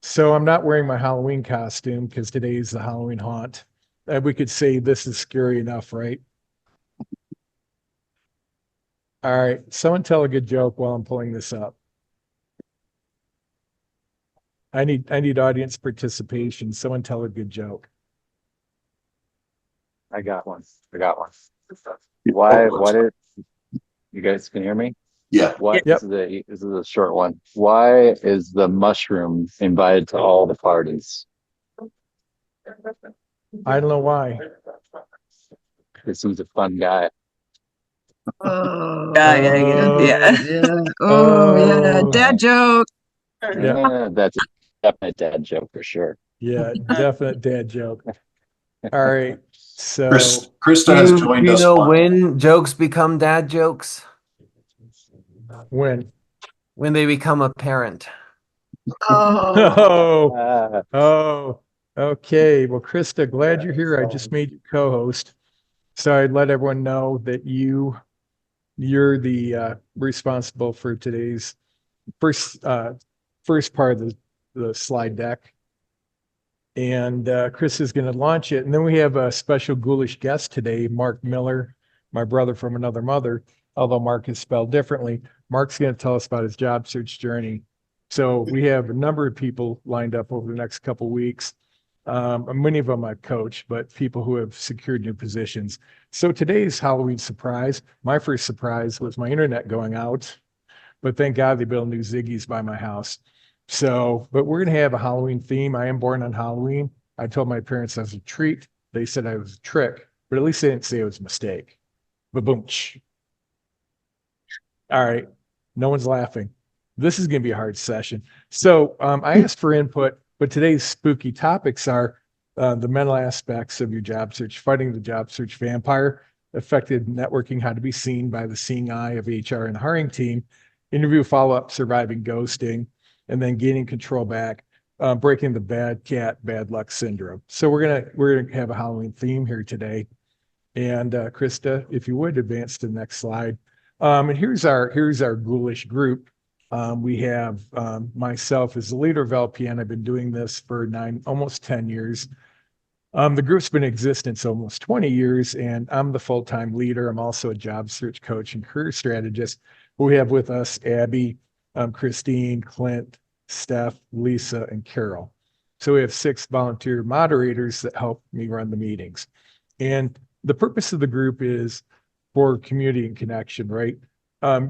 So I'm not wearing my Halloween costume because today's the Halloween haunt. We could say this is scary enough, right? All right, someone tell a good joke while I'm pulling this up. I need audience participation. Someone tell a good joke. I got one. I got one. Why did you guys can hear me? Yeah. What Yep. this is a short one. Why is the mushroom invited to all the parties? I don't know why. Because he's a fun guy. Oh, Oh, yeah. Oh, yeah. oh, Dad joke. yeah, That's a definite dad joke for sure. yeah, definite dad joke. All right, so Krista Do has you, joined do you us. know when jokes become dad jokes? when? When they become apparent. Oh, Oh, Ah, oh, okay. Well, Krista, glad you're here. I just made you co-host, so I'd let everyone know that you're the responsible for today's first first part of the slide deck. And Chris is going to launch it. And then we have a special ghoulish guest today, Mark Miller, my brother from another mother, although Mark is spelled differently. Mark's going to tell us about his job search journey. So we have a number of people lined up over the next couple of weeks. Many of them I've coached, but people who have secured new positions. So today's Halloween surprise, my first surprise was my internet going out, but thank God they built new Ziggy's by my house. So, but we're gonna have a Halloween theme. I am born on Halloween. I told my parents I was a treat. They said I was a trick, but at least they didn't say it was a mistake. But boom. All right. No one's laughing. This is going to be a hard session. So I asked for input, but today's spooky topics are the mental aspects of your job search, fighting the job search vampire, effective networking, how to be seen by the seeing eye of HR and hiring team, interview follow-up, surviving ghosting, and then gaining control back, breaking the bad cat, bad luck syndrome. So we're gonna have a Halloween theme here today. And Krista, if you would advance to the next slide. And here's our ghoulish group. We have myself as the leader of LPN. I've been doing this for almost 10 years. The group's been in existence almost 20 years, and I'm the full-time leader. I'm also a job search coach and career strategist. We have with us Abby, Christine, Clint, Steph, Lisa, and Carol. So we have 6 volunteer moderators that help me run the meetings. And the purpose of the group is for community and connection, right?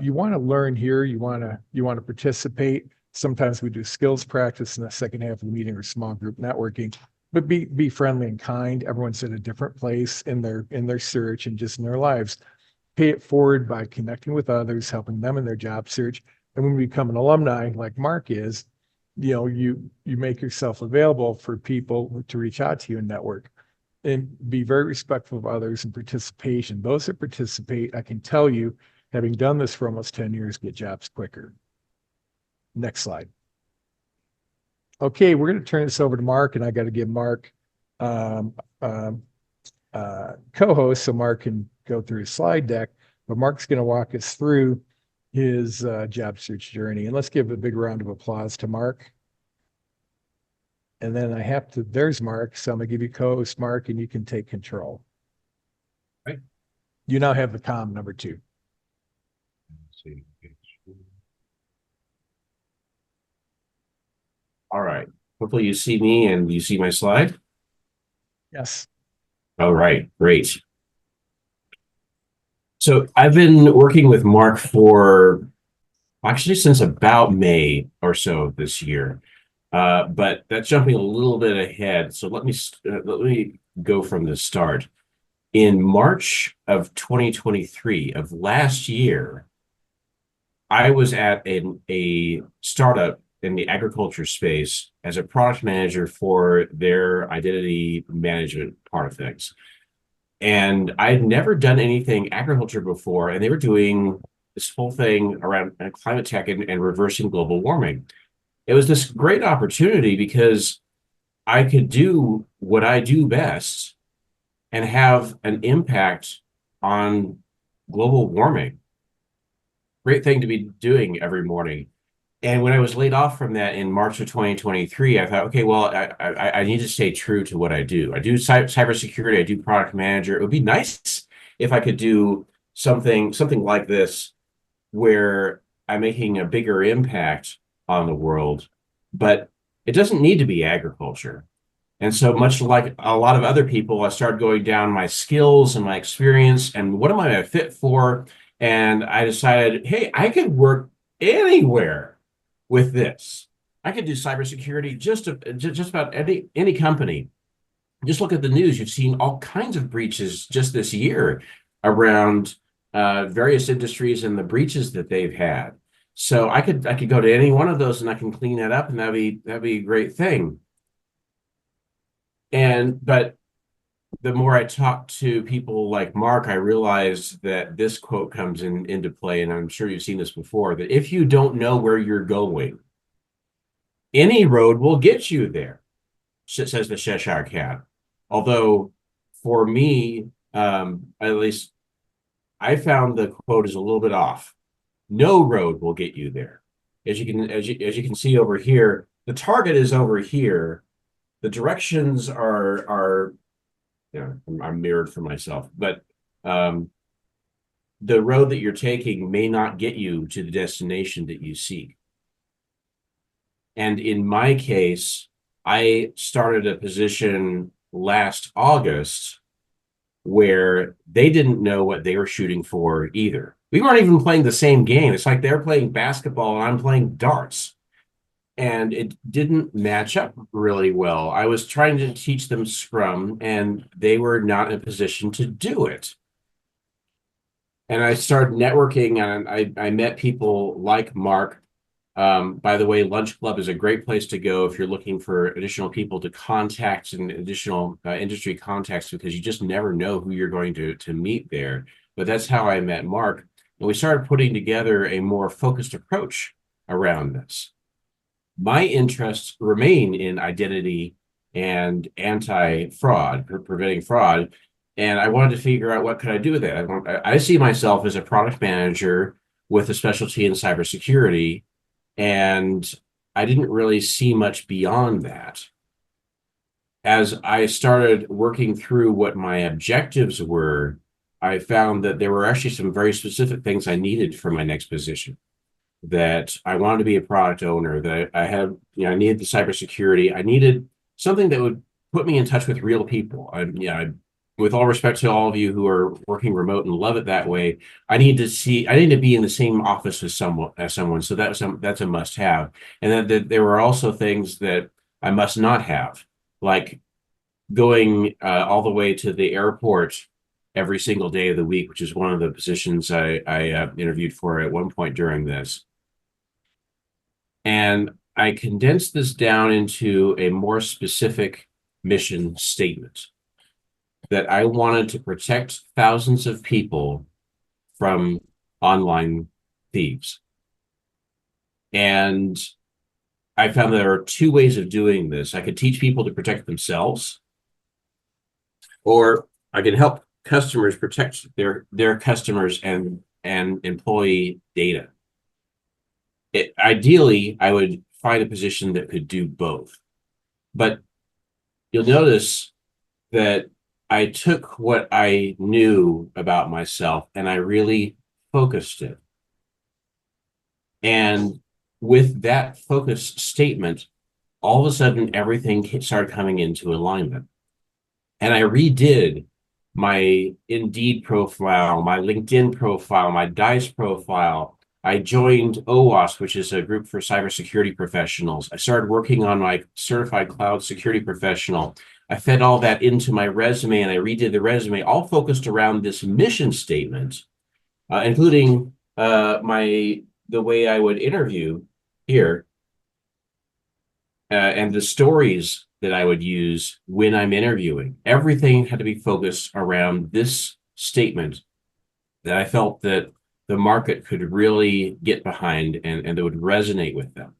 You want to learn here, you want to participate. Sometimes we do skills practice in the second half of the meeting or small group networking, but be friendly and kind. Everyone's at a different place in their search and just in their lives. Pay it forward by connecting with others, helping them in their job search. And when we become an alumni, like Mark is, you make yourself available for people to reach out to you and network and be very respectful of others and participation. Those that participate, I can tell you, having done this for almost 10 years, get jobs quicker. Next slide. Okay, we're going to turn this over to Mark, and I got to give Mark co-host so Mark can go through his slide deck. But Mark's going to walk us through his job search journey. And let's give a big round of applause to Mark. And then there's Mark. So I'm gonna give you co-host Mark, and you can take control. Right. You now have the comm number 2. All right. Hopefully you see me and you see my slide. Yes. All right, great. So I've been working with Mark for actually since about May or so this year. But that's jumping a little bit ahead. So let me go from the start. In March of 2023 of last year, I was at a startup in the agriculture space as a product manager for their identity management part of things. And I'd never done anything agriculture before, and they were doing this whole thing around climate tech and reversing global warming. It was this great opportunity because I could do what I do best and have an impact on global warming. Great thing to be doing every morning. And when I was laid off from that in March of 2023, I thought, okay, well, I need to stay true to what I do. I do cybersecurity, I do product manager. It would be nice if I could do something like this where I'm making a bigger impact on the world, but it doesn't need to be agriculture. And so much like a lot of other people, I started going down my skills and my experience and what am I a fit for? And I decided, hey, I could work anywhere with this. I could do cybersecurity just about any company. Just look at the news. You've seen all kinds of breaches just this year around various industries and the breaches that they've had. So I could go to any one of those and I can clean that up, and that'd be a great thing. But the more I talk to people like Mark, I realize that this quote comes into play, and I'm sure you've seen this before, that if you don't know where you're going, any road will get you there, says the Cheshire Cat. Although for me, at least I found the quote is a little bit off. No road will get you there. As you can see over here, the target is over here. The directions are I'm mirrored for myself, but the road that you're taking may not get you to the destination that you seek. And in my case, I started a position last August where they didn't know what they were shooting for either. We weren't even playing the same game. It's like they're playing basketball and I'm playing darts. And it didn't match up really well. I was trying to teach them Scrum, and they were not in a position to do it. And I started networking, and I met people like Mark. By the way, Lunch Club is a great place to go if you're looking for additional people to contact and additional industry contacts, because you just never know who you're going to meet there. But that's how I met Mark. And we started putting together a more focused approach around this. My interests remain in identity and anti-fraud, preventing fraud. And I wanted to figure out what could I do with that. I see myself as a product manager with a specialty in cybersecurity, and I didn't really see much beyond that. As I started working through what my objectives were, I found that there were actually some very specific things I needed for my next position. That I wanted to be a product owner, that I had, I needed the cybersecurity. I needed something that would put me in touch with real people. With all respect to all of you who are working remote and love it that way, I need to be in the same office as someone. So that's a must have. And that there were also things that I must not have, like going all the way to the airport every single day of the week, which is one of the positions I interviewed for at one point during this. And I condensed this down into a more specific mission statement that I wanted to protect thousands of people from online thieves. And I found there are two ways of doing this. I could teach people to protect themselves, or I can help customers protect their customers and employee data. Ideally, I would find a position that could do both. But you'll notice that I took what I knew about myself and I really focused it. And with that focus statement, all of a sudden, everything started coming into alignment. And I redid my Indeed profile, my LinkedIn profile, my Dice profile. I joined OWASP, which is a group for cybersecurity professionals. I started working on my certified cloud security professional. I fed all that into my resume and I redid the resume, all focused around this mission statement, including the way I would interview here and the stories that I would use when I'm interviewing. Everything had to be focused around this statement that I felt that the market could really get behind and that would resonate with them.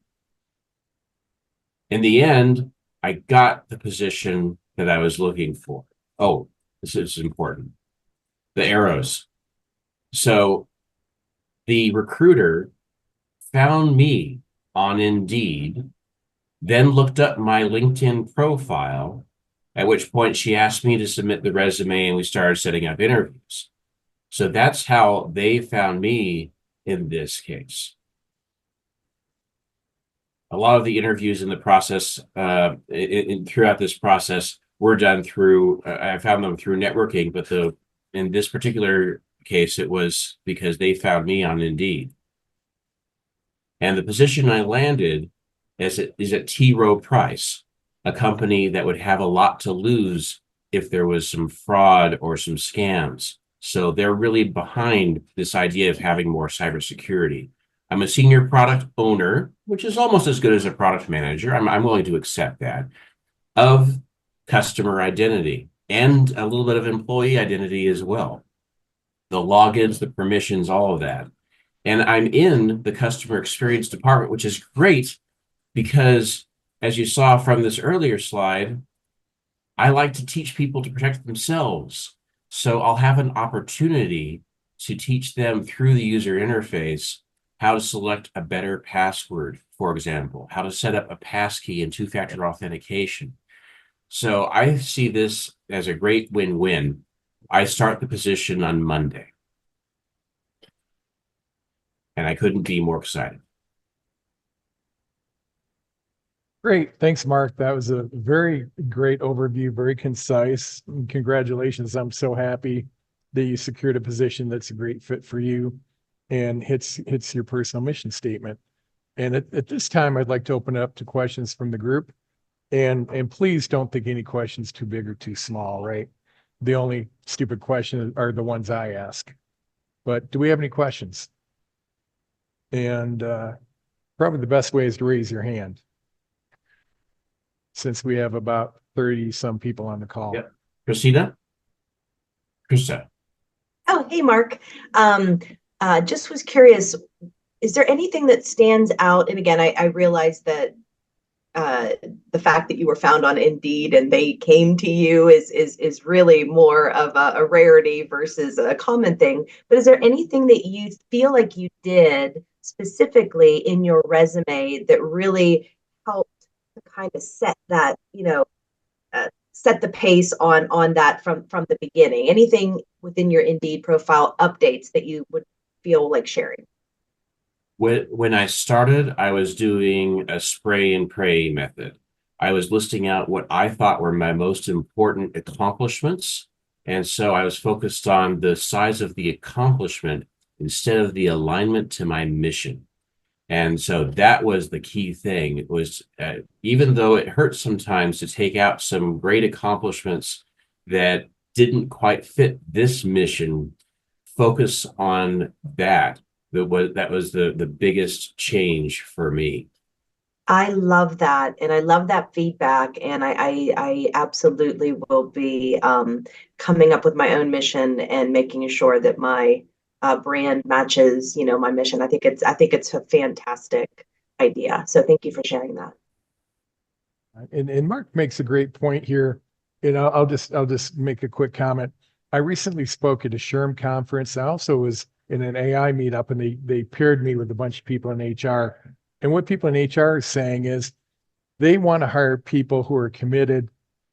In the end, I got the position that I was looking for. Oh, this is important. The arrows. So the recruiter found me on Indeed, then looked up my LinkedIn profile, at which point she asked me to submit the resume and we started setting up interviews. So that's how they found me in this case. A lot of the interviews in the process, throughout this process, were done through, I found them through networking, but in this particular case, it was because they found me on Indeed. And the position I landed is at T. Rowe Price, a company that would have a lot to lose if there was some fraud or some scams. So they're really behind this idea of having more cybersecurity. I'm a senior product owner, which is almost as good as a product manager. I'm willing to accept that, of customer identity and a little bit of employee identity as well. The logins, the permissions, all of that. And I'm in the customer experience department, which is great because, as you saw from this earlier slide, I like to teach people to protect themselves. So I'll have an opportunity to teach them through the user interface how to select a better password, for example, how to set up a passkey and two-factor authentication. So I see this as a great win-win. I start the position on Monday, and I couldn't be more excited. Great. Thanks, Mark. That was a very great overview, very concise. Congratulations. I'm so happy that you secured a position that's a great fit for you and hits your personal mission statement. And at this time, I'd like to open it up to questions from the group. And please don't think any questions too big or too small, right? The only stupid questions are the ones I ask. But do we have any questions? And probably the best way is to raise your hand, since we have about 30 some people on the call. Yep. Christina? Krista? Oh, hey, Mark. Just was curious, is there anything that stands out? And again, I realize that the fact that you were found on Indeed and they came to you is really more of a rarity versus a common thing. But is there anything that you feel like you did specifically in your resume that really helped to kind of set that, set the pace on that from the beginning? Anything within your Indeed profile updates that you would feel like sharing? When I started, I was doing a spray and pray method. I was listing out what I thought were my most important accomplishments. And so I was focused on the size of the accomplishment instead of the alignment to my mission. And so that was the key thing. It was, even though it hurts sometimes to take out some great accomplishments that didn't quite fit this mission, focus on that. That was the biggest change for me. I love that. And I love that feedback. And I absolutely will be coming up with my own mission and making sure that my brand matches, my mission. I think it's a fantastic idea. So thank you for sharing that. And Mark makes a great point here. I'll just make a quick comment. I recently spoke at a SHRM conference. I also was in an AI meetup, and they paired me with a bunch of people in HR. And what people in HR are saying is they want to hire people who are committed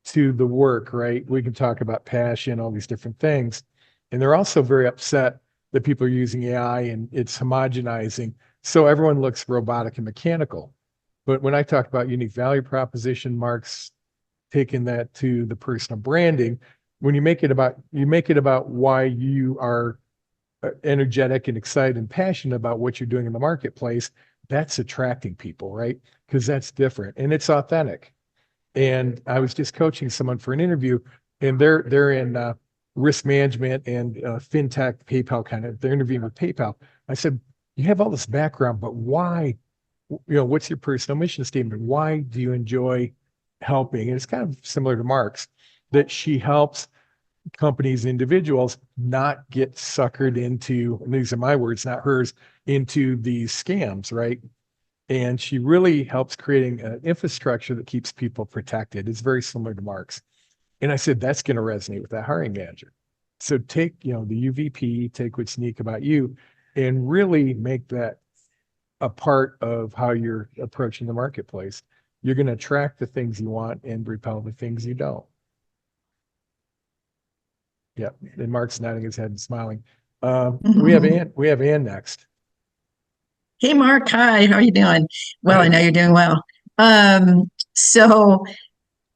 to the work, right? We can talk about passion, all these different things. And they're also very upset that people are using AI and it's homogenizing. So everyone looks robotic and mechanical. But when I talk about unique value proposition, Mark's taking that to the personal branding. When you make it about why you are energetic and excited and passionate about what you're doing in the marketplace, that's attracting people, right? Because that's different and it's authentic. And I was just coaching someone for an interview, and they're in risk management and fintech, PayPal they're interviewing with PayPal. I said, you have all this background, but why, what's your personal mission statement? Why do you enjoy helping? And it's kind of similar to Mark's, that she helps companies, individuals not get suckered into, and these are my words, not hers, into these scams, right? And she really helps creating an infrastructure that keeps people protected. It's very similar to Mark's. And I said, that's going to resonate with that hiring manager. So take, the UVP, take what's unique about you and really make that a part of how you're approaching the marketplace. You're going to attract the things you want and repel the things you don't. Yep. And Mark's nodding his head and smiling. We have Ann next. Hey, Mark. Hi. How are you doing? Well, I know you're doing well. So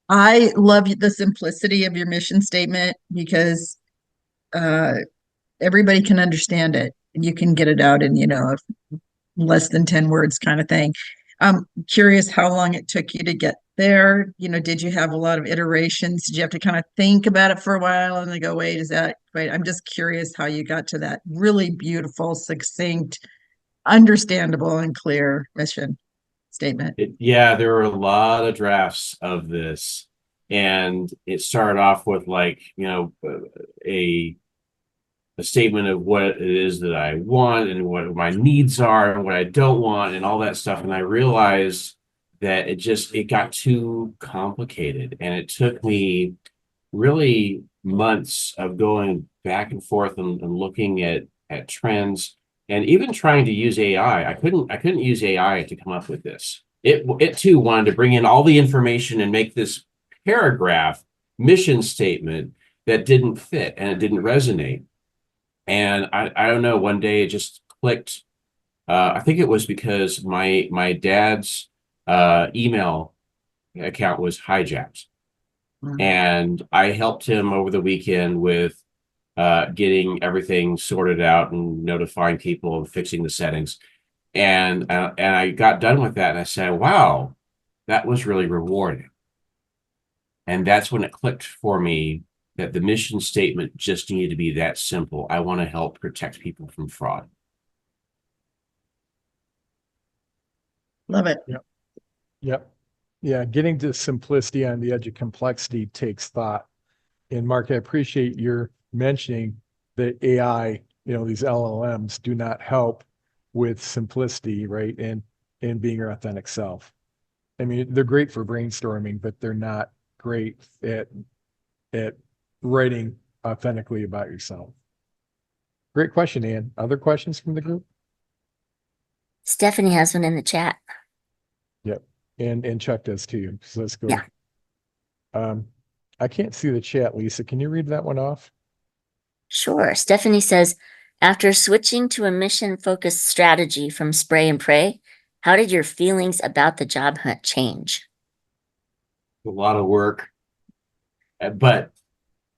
I love the simplicity of your mission statement because uh, everybody can understand it and you can get it out in, less than 10 words kind of thing. I'm curious how long it took you to get there. Did you have a lot of iterations? Did you have to kind of think about it for a while and then go, wait, is that right? I'm just curious how you got to that really beautiful, succinct, understandable, and clear mission statement. Yeah, there were a lot of drafts of this, and it started off with a statement of what it is that I want and what my needs are and what I don't want and all that stuff. And I realized that it got too complicated, and it took me really months of going back and forth and looking at trends and even trying to use AI. I couldn't use AI to come up with this. It too wanted to bring in all the information and make this paragraph mission statement that didn't fit and it didn't resonate. And I don't know, one day it just clicked. I think it was because my dad's email account was hijacked. And I helped him over the weekend with getting everything sorted out and notifying people and fixing the settings. And I got done with that and I said, wow, that was really rewarding. And that's when it clicked for me that the mission statement just needed to be that simple. I want to help protect people from fraud. Love it. Yep. Yeah. Getting to simplicity on the edge of complexity takes thought. And Mark, I appreciate your mentioning that AI, these LLMs do not help with simplicity, right? And being your authentic self. I mean, they're great for brainstorming, but they're not great at writing authentically about yourself. Great question, Ann. Other questions from the group? Stephanie has one in the chat. Yep. And Chuck does too. So let's go. Yeah. I can't see the chat, Lisa. Can you read that one off? Sure. Stephanie says, after switching to a mission-focused strategy from spray and pray, how did your feelings about the job hunt change? A lot of work, but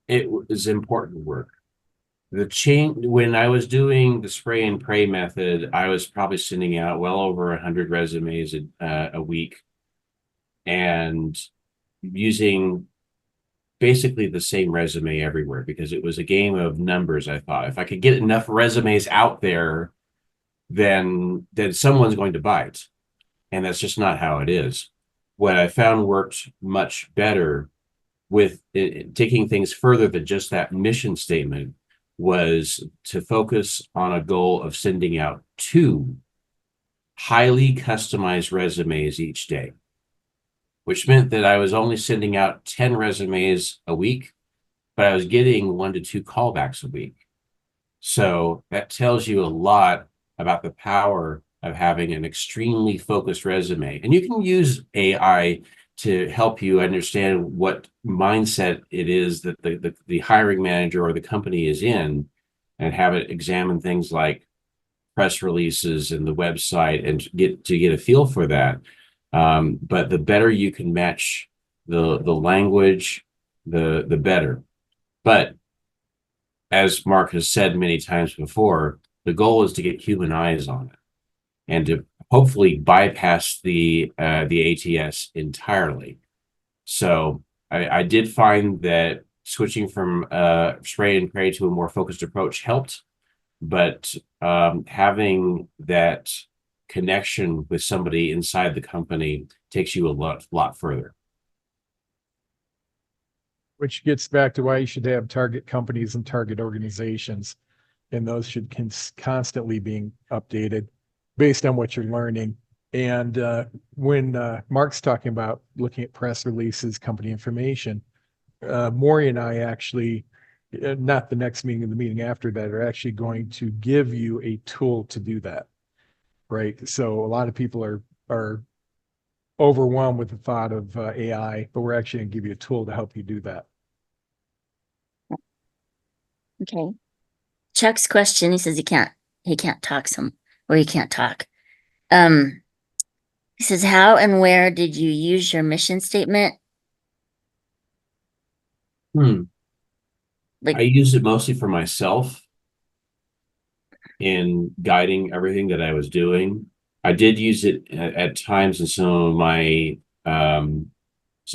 it was important work. The change when I was doing the spray and pray method, I was probably sending out well over 100 resumes a week and using basically the same resume everywhere because it was a game of numbers. I thought if I could get enough resumes out there, then someone's going to bite. And that's just not how it is. What I found worked much better with taking things further than just that mission statement was to focus on a goal of sending out 2 highly customized resumes each day, which meant that I was only sending out 10 resumes a week, but I was getting 1 to 2 callbacks a week. So that tells you a lot about the power of having an extremely focused resume. And you can use AI to help you understand what mindset it is that the hiring manager or the company is in and have it examine things like press releases and the website and get a feel for that. But the better you can match the language, the better. But as Mark has said many times before, the goal is to get human eyes on it and to hopefully bypass the ATS entirely. So I did find that switching from spray and pray to a more focused approach helped, but having that connection with somebody inside the company takes you a lot further. Which gets back to why you should have target companies and target organizations. And those should constantly being updated based on what you're learning. And when Mark's talking about looking at press releases, company information, Maury and I actually, not the next meeting, the meeting after that, are actually going to give you a tool to do that. right? So a lot of people are overwhelmed with the thought of AI, but we're actually going to give you a tool to help you do that. Okay. Chuck's question, he says he can't talk or he can't talk. He says, how and where did you use your mission statement? I Like, use it mostly for myself in guiding everything that I was doing. I did use it at times in some of my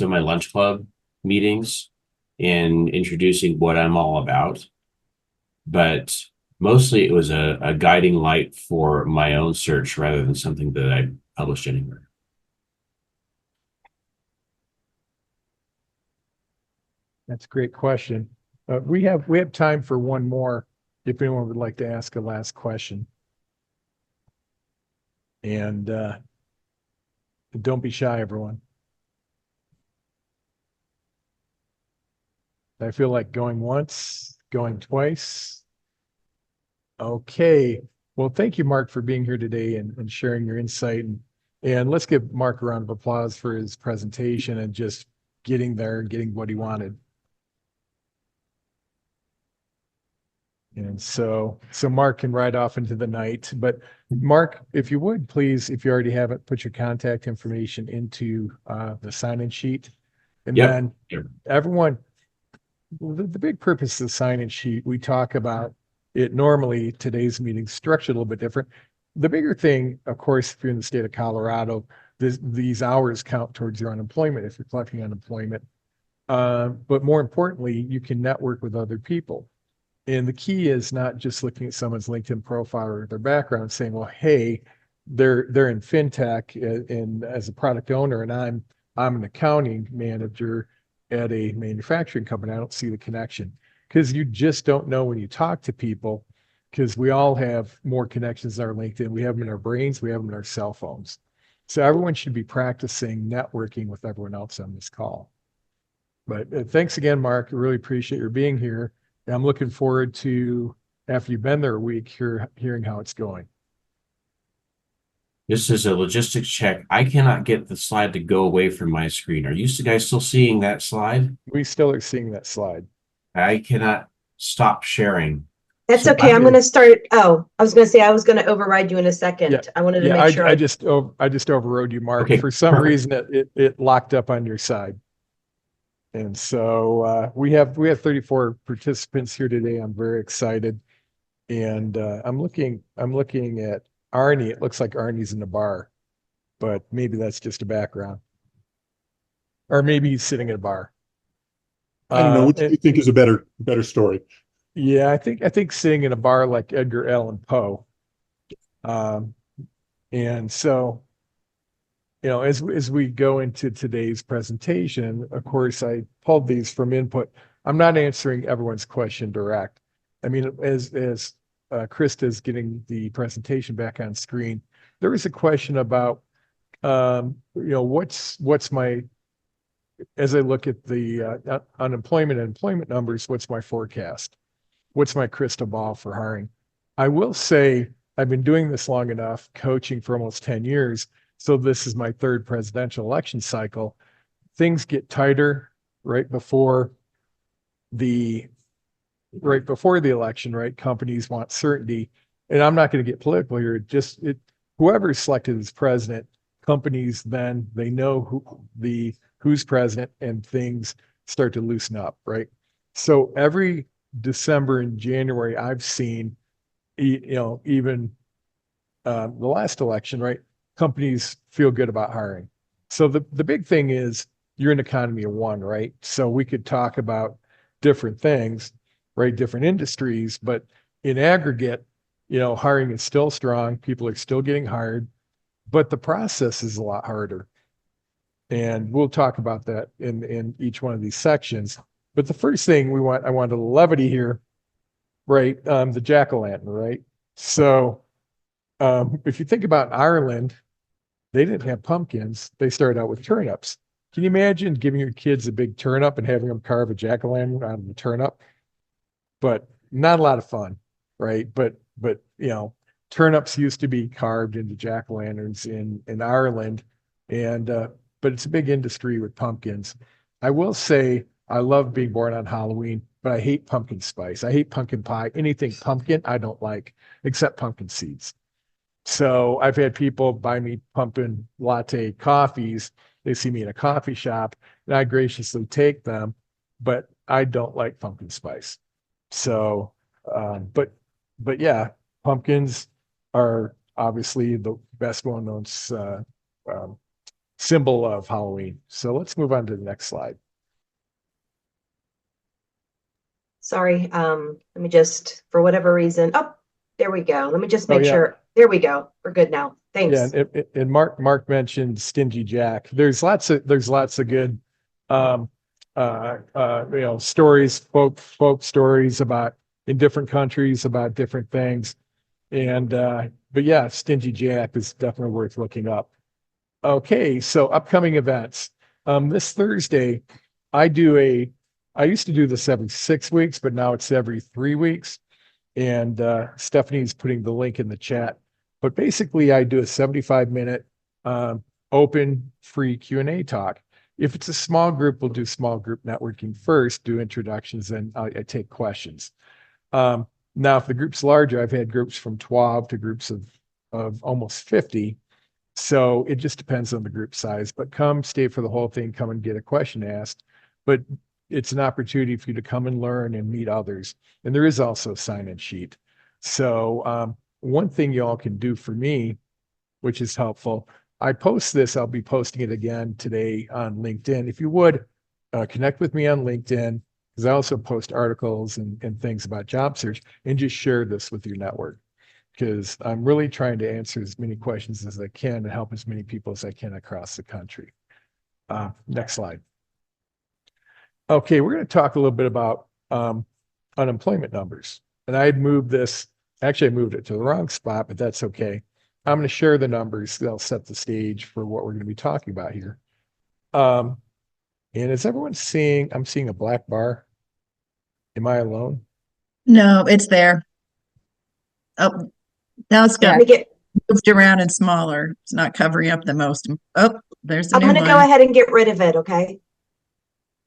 lunch club meetings in introducing what I'm all about. But mostly it was a guiding light for my own search rather than something that I published anywhere. That's a great question. We have time for one more if anyone would like to ask a last question. And don't be shy, everyone. I feel like going once, going twice. Okay. Well, thank you, Mark, for being here today and sharing your insight. And let's give Mark a round of applause for his presentation and just getting there and getting what he wanted. And so Mark can ride off into the night. But Mark, if you would, please, if you already haven't, put your contact information into the sign-in sheet. And Yep. then everyone, the big purpose of the sign-in sheet, we talk about it normally, today's meeting structured a little bit different. The bigger thing, of course, if you're in the state of Colorado, these hours count towards your unemployment if you're collecting unemployment. But more importantly, you can network with other people. And the key is not just looking at someone's LinkedIn profile or their background saying, well, hey, they're in fintech and as a product owner, and I'm an accounting manager at a manufacturing company. I don't see the connection because you just don't know when you talk to people, because we all have more connections in our LinkedIn. We have them in our brains, we have them in our cell phones. So everyone should be practicing networking with everyone else on this call. But thanks again, Mark. I really appreciate your being here. I'm looking forward to, after you've been there a week, hearing how it's going. This is a logistics check. I cannot get the slide to go away from my screen. Are you guys still seeing that slide? We still are seeing that slide. I cannot stop sharing. That's So okay. I'm going to start. Oh, I was going to say I was going to override you in a second. Yeah. I wanted to make sure. I just overrode you, Mark. Okay, For some perfect. reason, it locked up on your side. And so we have 34 participants here today. I'm very excited. And I'm looking at Arnie. It looks like Arnie's in the bar, but maybe that's just a background. Or maybe he's sitting at a bar. I don't know. What do you think is a better story? Yeah, I think sitting in a bar like Edgar Allan Poe. And so, as we go into today's presentation, of course, I pulled these from input. I'm not answering everyone's question direct. I mean, as Krista's getting the presentation back on screen, there was a question about, what's my, as I look at the unemployment and employment numbers, what's my forecast? What's my crystal ball for hiring? I will say I've been doing this long enough, coaching for almost 10 years. So this is my third presidential election cycle. Things get tighter right before the election, right? Companies want certainty. And I'm not going to get political here. Whoever is selected as president, companies then they know who's president and things start to loosen up, right? So every December and January, I've seen, even the last election, right? Companies feel good about hiring. So the big thing is you're an economy of one, right? So we could talk about different things, right? Different industries, but in aggregate, hiring is still strong. People are still getting hired, but the process is a lot harder. And we'll talk about that in each one of these sections. But the first thing I wanted a levity here, right? The jack-o'-lantern, right? So if you think about Ireland, they didn't have pumpkins. They started out with turnips. Can you imagine giving your kids a big turnip and having them carve a jack-o'-lantern out of the turnip? But not a lot of fun, right? But turnips used to be carved into jack-o'-lanterns in Ireland, and but it's a big industry with pumpkins. I will say I love being born on Halloween, but I hate pumpkin spice. I hate pumpkin pie. Anything pumpkin, I don't like, except pumpkin seeds. So I've had people buy me pumpkin latte coffees. They see me in a coffee shop, and I graciously take them, but I don't like pumpkin spice. So, but yeah, pumpkins are obviously the best well-known um, symbol of Halloween. So let's move on to the next slide. Sorry, let me just, for whatever reason, oh, there we go. Let me just Oh, make yeah. sure. There we go. We're good now. Yeah, Thanks. and Mark mentioned Stingy Jack. There's lots of good stories, folk stories about in different countries about different things. And but yeah, Stingy Jack is definitely worth looking up. Okay, so upcoming events. This Thursday, I used to do this every 6 weeks, but now it's every 3 weeks. And Stephanie's putting the link in the chat. But basically, I do a 75-minute open free Q&A talk. If it's a small group, we'll do small group networking first, do introductions, and I take questions. Now, if the group's larger, I've had groups from 12 to groups of almost 50. So it just depends on the group size. But come stay for the whole thing, come and get a question asked. But it's an opportunity for you to come and learn and meet others. And there is also a sign-in sheet. So one thing y'all can do for me, which is helpful, I post this, I'll be posting it again today on LinkedIn. If you would, connect with me on LinkedIn, because I also post articles and things about job search, and just share this with your network. Because I'm really trying to answer as many questions as I can and help as many people as I can across the country. Next slide. Okay, we're going to talk a little bit about unemployment numbers. And I had moved this, actually I moved it to the wrong spot, but that's okay. I'm going to share the numbers. They'll set the stage for what we're going to be talking about here. And is everyone seeing, I'm seeing a black bar. Am I alone? No, it's there. Oh, now it's Let got me get, moved around and smaller. It's not covering up the most. Oh, there's the I'm new going to go one. ahead and get rid of it, okay?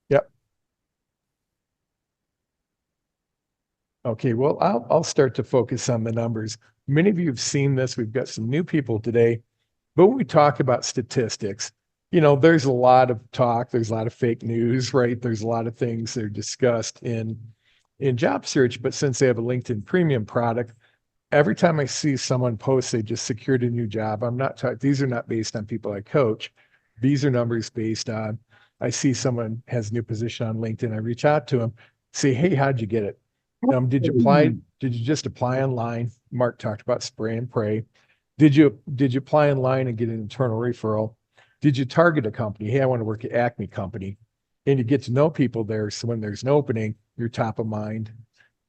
Yep. Okay, well, I'll start to focus on the numbers. Many of you have seen this. We've got some new people today, but when we talk about statistics, there's a lot of talk, there's a lot of fake news, right? There's a lot of things that are discussed in job search, but since they have a LinkedIn premium product, every time I see someone post they just secured a new job, I'm not talking, these are not based on people I coach. These are numbers based on, I see someone has a new position on LinkedIn, I reach out to them, say, hey, how'd you get it? Did you apply? Did you just apply online? Mark talked about spray and pray. Did you apply online and get an internal referral? Did you target a company? Hey, I want to work at Acme Company. And you get to know people there. So when there's an opening, you're top of mind.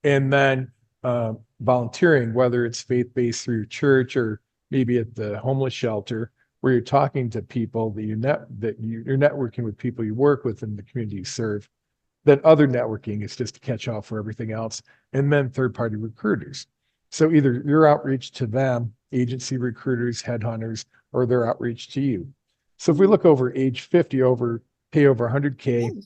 And then volunteering, whether it's faith-based through your church or maybe at the homeless shelter, where you're talking to people that you're networking with people you work with in the community you serve. Then other networking is just a catch-all for everything else. And then third-party recruiters. So either your outreach to them, agency recruiters, headhunters, or their outreach to you. So if we look over age 50, pay over 100K,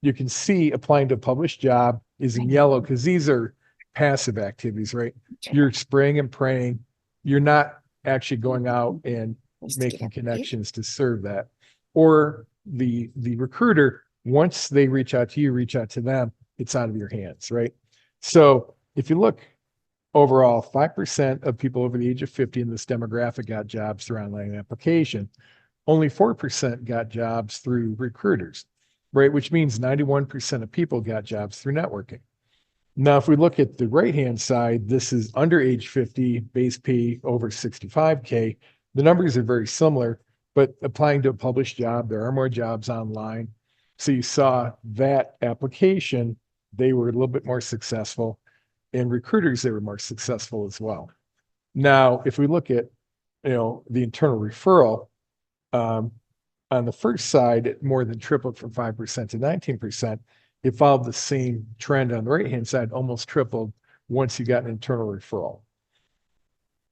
you can see applying to a published job is in yellow because these are passive activities, right? You're spraying and praying. You're not actually going out and making connections to serve that. Or the recruiter, once they reach out to you, reach out to them, it's out of your hands, right? So if you look overall, 5% of people over the age of 50 in this demographic got jobs through online application. Only 4% got jobs through recruiters, right? Which means 91% of people got jobs through networking. Now, if we look at the right-hand side, this is under age 50, base pay over 65K. The numbers are very similar, but applying to a published job, there are more jobs online. So you saw that application, they were a little bit more successful, and recruiters, they were more successful as well. Now, if we look at, the internal referral, on the first side, it more than tripled from 5% to 19%. It followed the same trend on the right-hand side, almost tripled once you got an internal referral.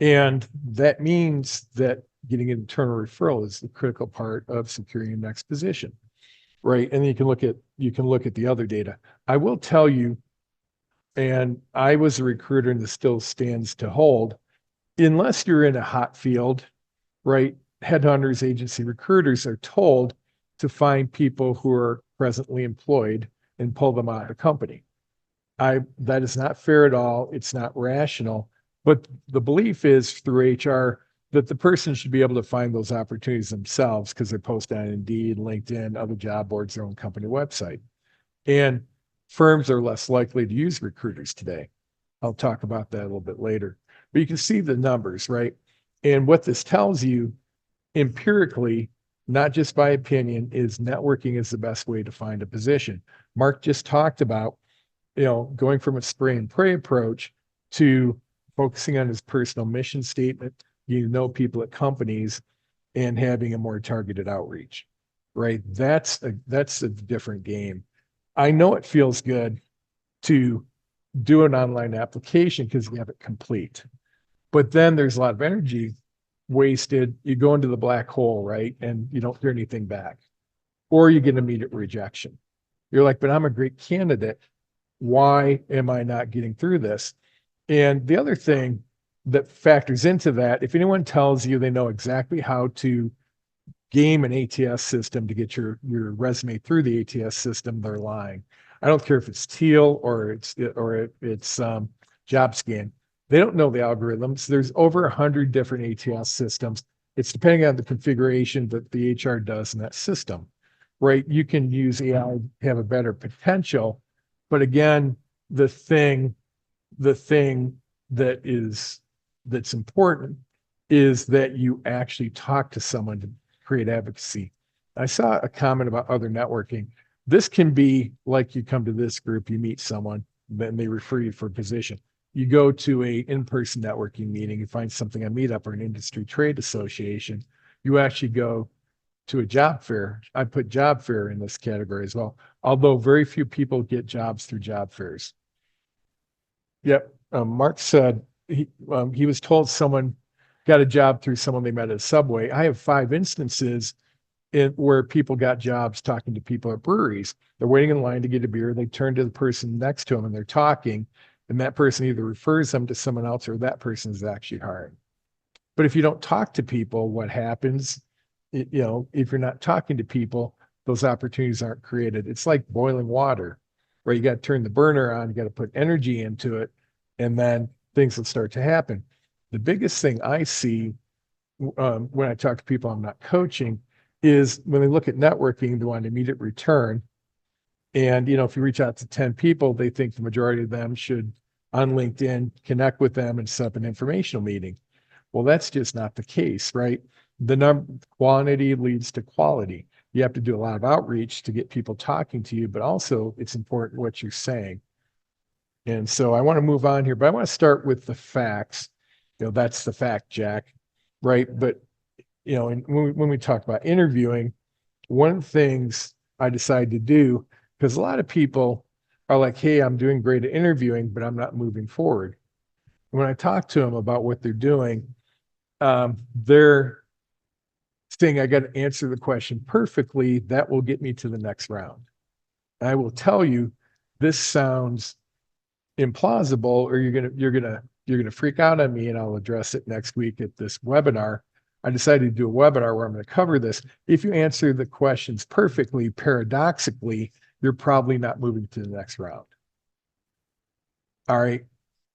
And that means that getting an internal referral is the critical part of securing your next position, right? And then you can look at the other data. I will tell you, and I was a recruiter and this still stands to hold, unless you're in a hot field, right? Headhunters, agency recruiters are told to find people who are presently employed and pull them out of the company. That is not fair at all. It's not rational. But the belief is through HR that the person should be able to find those opportunities themselves because they're posted on Indeed, LinkedIn, other job boards, their own company website. And firms are less likely to use recruiters today. I'll talk about that a little bit later. But you can see the numbers, right? And what this tells you empirically, not just by opinion, is networking is the best way to find a position. Mark just talked about, going from a spray and pray approach to focusing on his personal mission statement, people at companies and having a more targeted outreach, right? That's a different game. I know it feels good to do an online application because you have it complete, but then there's a lot of energy wasted. You go into the black hole, right? And you don't hear anything back, or you get immediate rejection. You're like, but I'm a great candidate. Why am I not getting through this? And the other thing that factors into that, if anyone tells you they know exactly how to game an ATS system to get your resume through the ATS system, they're lying. I don't care if it's Teal or it's JobScan. They don't know the algorithms. There's over 100 different ATS systems. It's depending on the configuration that the HR does in that system, right? You can use AI to have a better potential, but again, the thing that's important is that you actually talk to someone to create advocacy. I saw a comment about other networking. This can be like you come to this group, you meet someone, then they refer you for a position. You go to a in-person networking meeting, you find something on Meetup or an industry trade association, you actually go to a job fair. I put job fair in this category as well, although very few people get jobs through job fairs. Yep. Mark said he was told someone got a job through someone they met at a Subway. I have 5 instances where people got jobs talking to people at breweries. They're waiting in line to get a beer. They turn to the person next to them and they're talking, and that person either refers them to someone else or that person is actually hired. But if you don't talk to people, what happens? If you're not talking to people, those opportunities aren't created. It's like boiling water, right? You got to turn the burner on, you got to put energy into it, and then things will start to happen. The biggest thing I see when I talk to people I'm not coaching is when they look at networking, they want immediate return. And, if you reach out to 10 people, they think the majority of them should on LinkedIn connect with them and set up an informational meeting. Well, that's just not the case, right? Quantity leads to quality. You have to do a lot of outreach to get people talking to you, but also it's important what you're saying. And so I want to move on here, but I want to start with the facts. That's the fact, Jack, right? But, and when we talk about interviewing, one of the things I decided to do, because a lot of people are like, hey, I'm doing great at interviewing, but I'm not moving forward. When I talk to them about what they're doing, they're saying, I got to answer the question perfectly. That will get me to the next round. And I will tell you, this sounds implausible, or you're gonna freak out on me, and I'll address it next week at this webinar. I decided to do a webinar where I'm going to cover this. If you answer the questions perfectly, paradoxically, you're probably not moving to the next round. All right.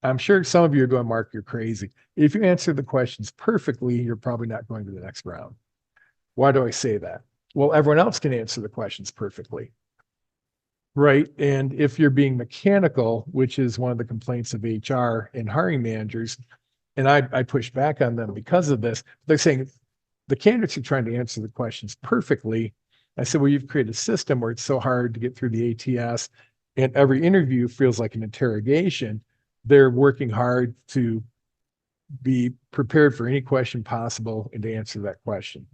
I'm sure some of you are going, Mark, you're crazy. If you answer the questions perfectly, you're probably not going to the next round. Why do I say that? Well, everyone else can answer the questions perfectly. Right. And if you're being mechanical, which is one of the complaints of HR and hiring managers, and I push back on them because of this, they're saying the candidates are trying to answer the questions perfectly. I said, well, you've created a system where it's so hard to get through the ATS and every interview feels like an interrogation. They're working hard to be prepared for any question possible and to answer that question.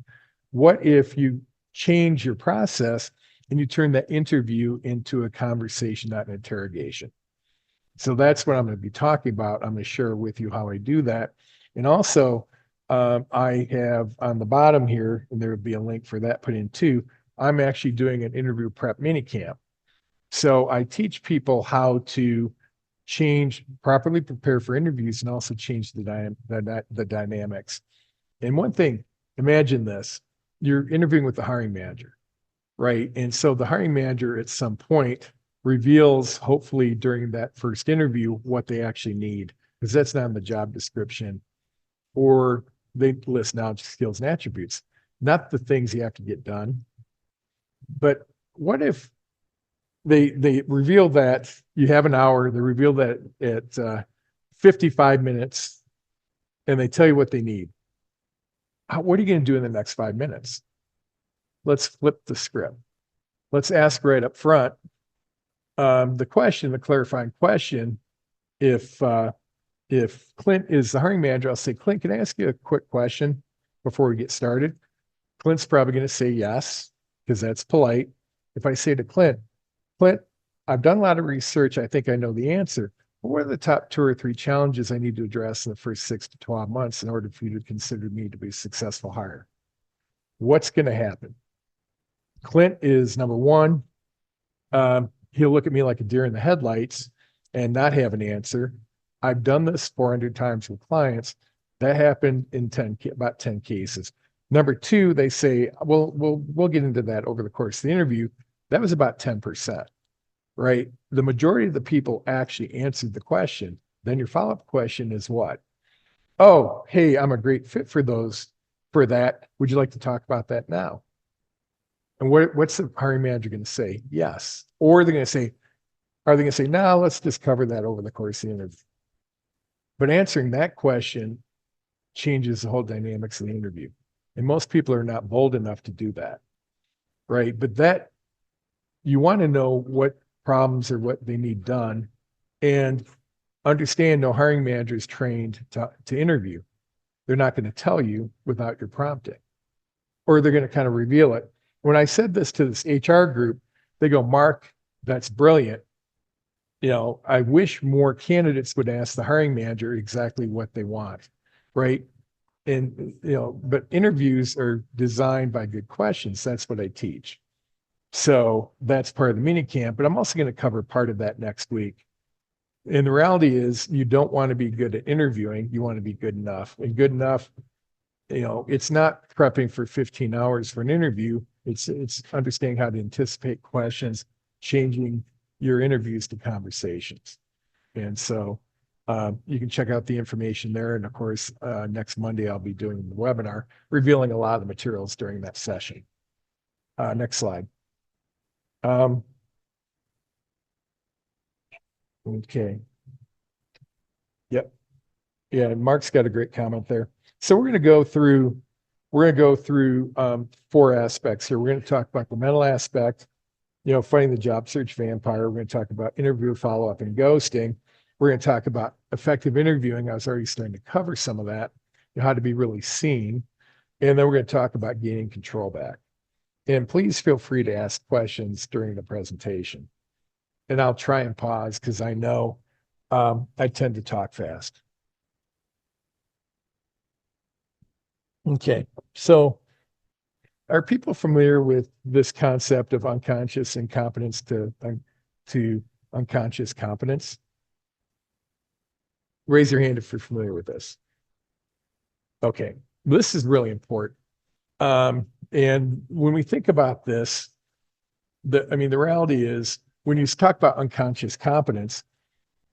What if you change your process and you turn that interview into a conversation, not an interrogation? So that's what I'm going to be talking about. I'm going to share with you how I do that. And also, I have on the bottom here, and there would be a link for that put in too. I'm actually doing an interview prep mini camp. So I teach people how to properly prepare for interviews and also change the dynamics. And one thing, imagine this, you're interviewing with the hiring manager, right? And so the hiring manager at some point reveals, hopefully during that first interview, what they actually need, because that's not in the job description, or they list knowledge, skills, and attributes, not the things you have to get done. But what if they reveal that you have an hour, they reveal that at 55 minutes, and they tell you what they need? What are you going to do in the next 5 minutes? Let's flip the script. Let's ask right up front the clarifying question. If Clint is the hiring manager, I'll say, Clint, can I ask you a quick question before we get started? Clint's probably going to say yes, because that's polite. If I say to Clint, I've done a lot of research. I think I know the answer. But what are the top 2 or 3 challenges I need to address in the first 6 to 12 months in order for you to consider me to be a successful hire? What's going to happen? Clint is number one. He'll look at me like a deer in the headlights and not have an answer. I've done this 400 times with clients. That happened in about 10 cases. Number 2, they say, well, we'll get into that over the course of the interview. That was about 10%, right? The majority of the people actually answered the question. Then your follow-up question is what? Oh, hey, I'm a great fit for that. Would you like to talk about that now? And what's the hiring manager going to say? Yes. Or are they going to say, no, let's just cover that over the course of the interview? But answering that question changes the whole dynamics of the interview. And most people are not bold enough to do that, right? But you want to know what problems or what they need done, and understand no hiring manager is trained to interview. They're not going to tell you without your prompting, or they're going to kind of reveal it. When I said this to this HR group, they go, Mark, that's brilliant. I wish more candidates would ask the hiring manager exactly what they want, right? And, but interviews are designed by good questions. That's what I teach. So that's part of the mini camp, but I'm also going to cover part of that next week. And the reality is, you don't want to be good at interviewing. You want to be good enough. And good enough, it's not prepping for 15 hours for an interview. It's understanding how to anticipate questions, changing your interviews to conversations. And so you can check out the information there. And of course, next Monday, I'll be doing the webinar, revealing a lot of the materials during that session. Next slide. Okay. Yep. Yeah, Mark's got a great comment there. So we're going to go through 4 aspects here. We're going to talk about the mental aspect, fighting the job search vampire. We're going to talk about interview follow-up and ghosting. We're going to talk about effective interviewing. I was already starting to cover some of that, how to be really seen. And then we're going to talk about gaining control back. And please feel free to ask questions during the presentation. And I'll try and pause because I know I tend to talk fast. Okay, so are people familiar with this concept of unconscious incompetence to unconscious competence? Raise your hand if you're familiar with this. Okay, this is really important. And when we think about this, the reality is, when you talk about unconscious competence,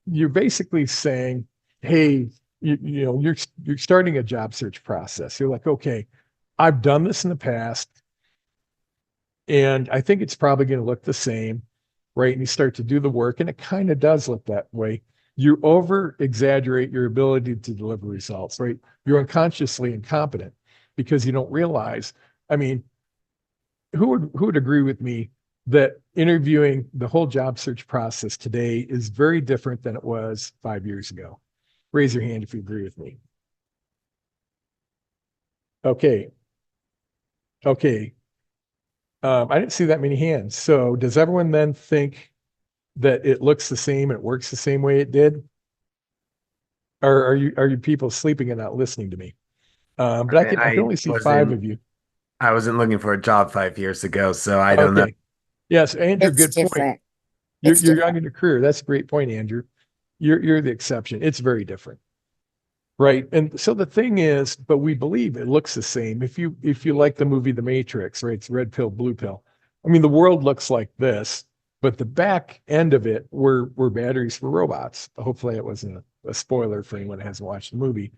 you're basically saying, hey, you're starting a job search process. You're like, okay, I've done this in the past, and I think it's probably going to look the same, right? And you start to do the work, and it kind of does look that way. You over exaggerate your ability to deliver results, right? You're unconsciously incompetent because you don't realize. Who would agree with me that interviewing, the whole job search process today is very different than it was 5 years ago? Raise your hand if you agree with me. Okay. I didn't see that many hands. So does everyone then think that it looks the same and it works the same way it did? Or are you people sleeping and not listening to me? But I can only see five of you. I wasn't looking for a job 5 years ago, so I don't know. Okay. Yes, Andrew, It's good point. different. You're It's young different. in your career. That's a great point, Andrew. You're the exception. It's very different. Right. And so the thing is, but we believe it looks the same. If you like the movie The Matrix, right? It's red pill, blue pill. I mean, the world looks like this, but the back end of it were batteries for robots. Hopefully it wasn't a spoiler for anyone that hasn't watched the movie.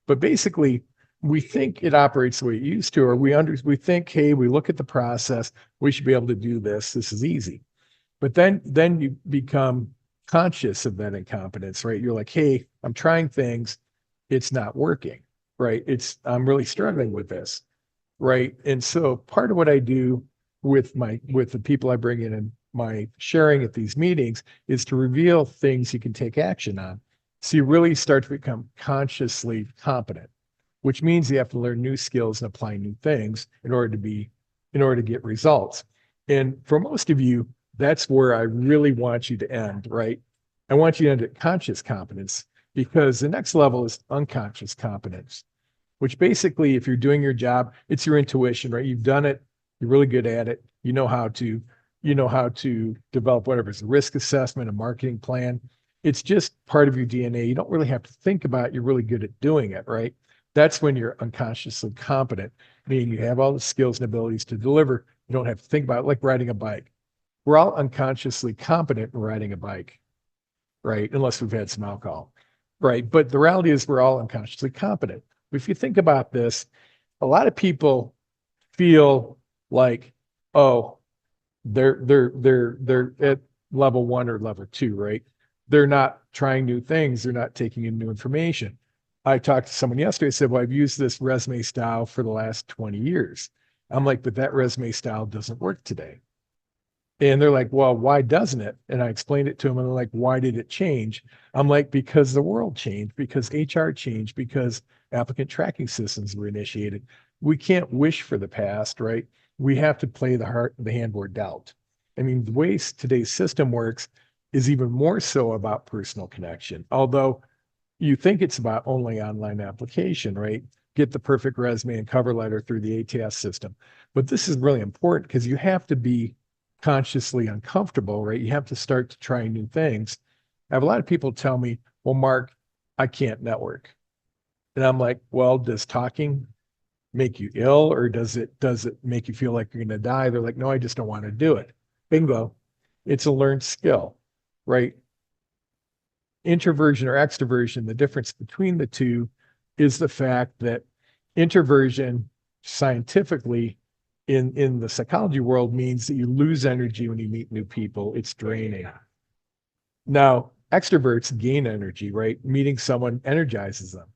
But basically, we think it operates the way it used to, or we think, hey, we look at the process, we should be able to do this. This is easy. But then you become conscious of that incompetence, right? You're like, hey, I'm trying things, it's not working, right? I'm really struggling with this, right? And so part of what I do with the people I bring in and my sharing at these meetings is to reveal things you can take action on. So you really start to become consciously competent, which means you have to learn new skills and apply new things in order to get results. And for most of you, that's where I really want you to end, right? I want you to end at conscious competence, because the next level is unconscious competence, which basically, if you're doing your job, it's your intuition, right? You've done it, you're really good at it. You know how to develop whatever it's a risk assessment, a marketing plan. It's just part of your DNA. You don't really have to think about it. You're really good at doing it, right? That's when you're unconsciously competent, meaning you have all the skills and abilities to deliver. You don't have to think about it, like riding a bike. We're all unconsciously competent in riding a bike, right? Unless we've had some alcohol, right? But the reality is we're all unconsciously competent. If you think about this, a lot of people feel like, oh, they're at level one or level two, right? They're not trying new things. They're not taking in new information. I talked to someone yesterday, said, well, I've used this resume style for the last 20 years. I'm like, but that resume style doesn't work today. And they're like, well, why doesn't it? And I explained it to them, and they're like, why did it change? I'm like, because the world changed, because HR changed, because applicant tracking systems were initiated. We can't wish for the past, right? We have to play the hand we're dealt. I mean, the way today's system works is even more so about personal connection. Although you think it's about only online application, right? Get the perfect resume and cover letter through the ATS system. But this is really important because you have to be consciously uncomfortable, right? You have to start to try new things. I have a lot of people tell me, well, Mark, I can't network. And I'm like, well, does talking make you ill, or does it make you feel like you're going to die? They're like, no, I just don't want to do it. Bingo. It's a learned skill, right? Introversion or extroversion, the difference between the two is the fact that introversion scientifically in the psychology world means that you lose energy when you meet new people. It's draining. Now, extroverts gain energy, right? Meeting someone energizes them.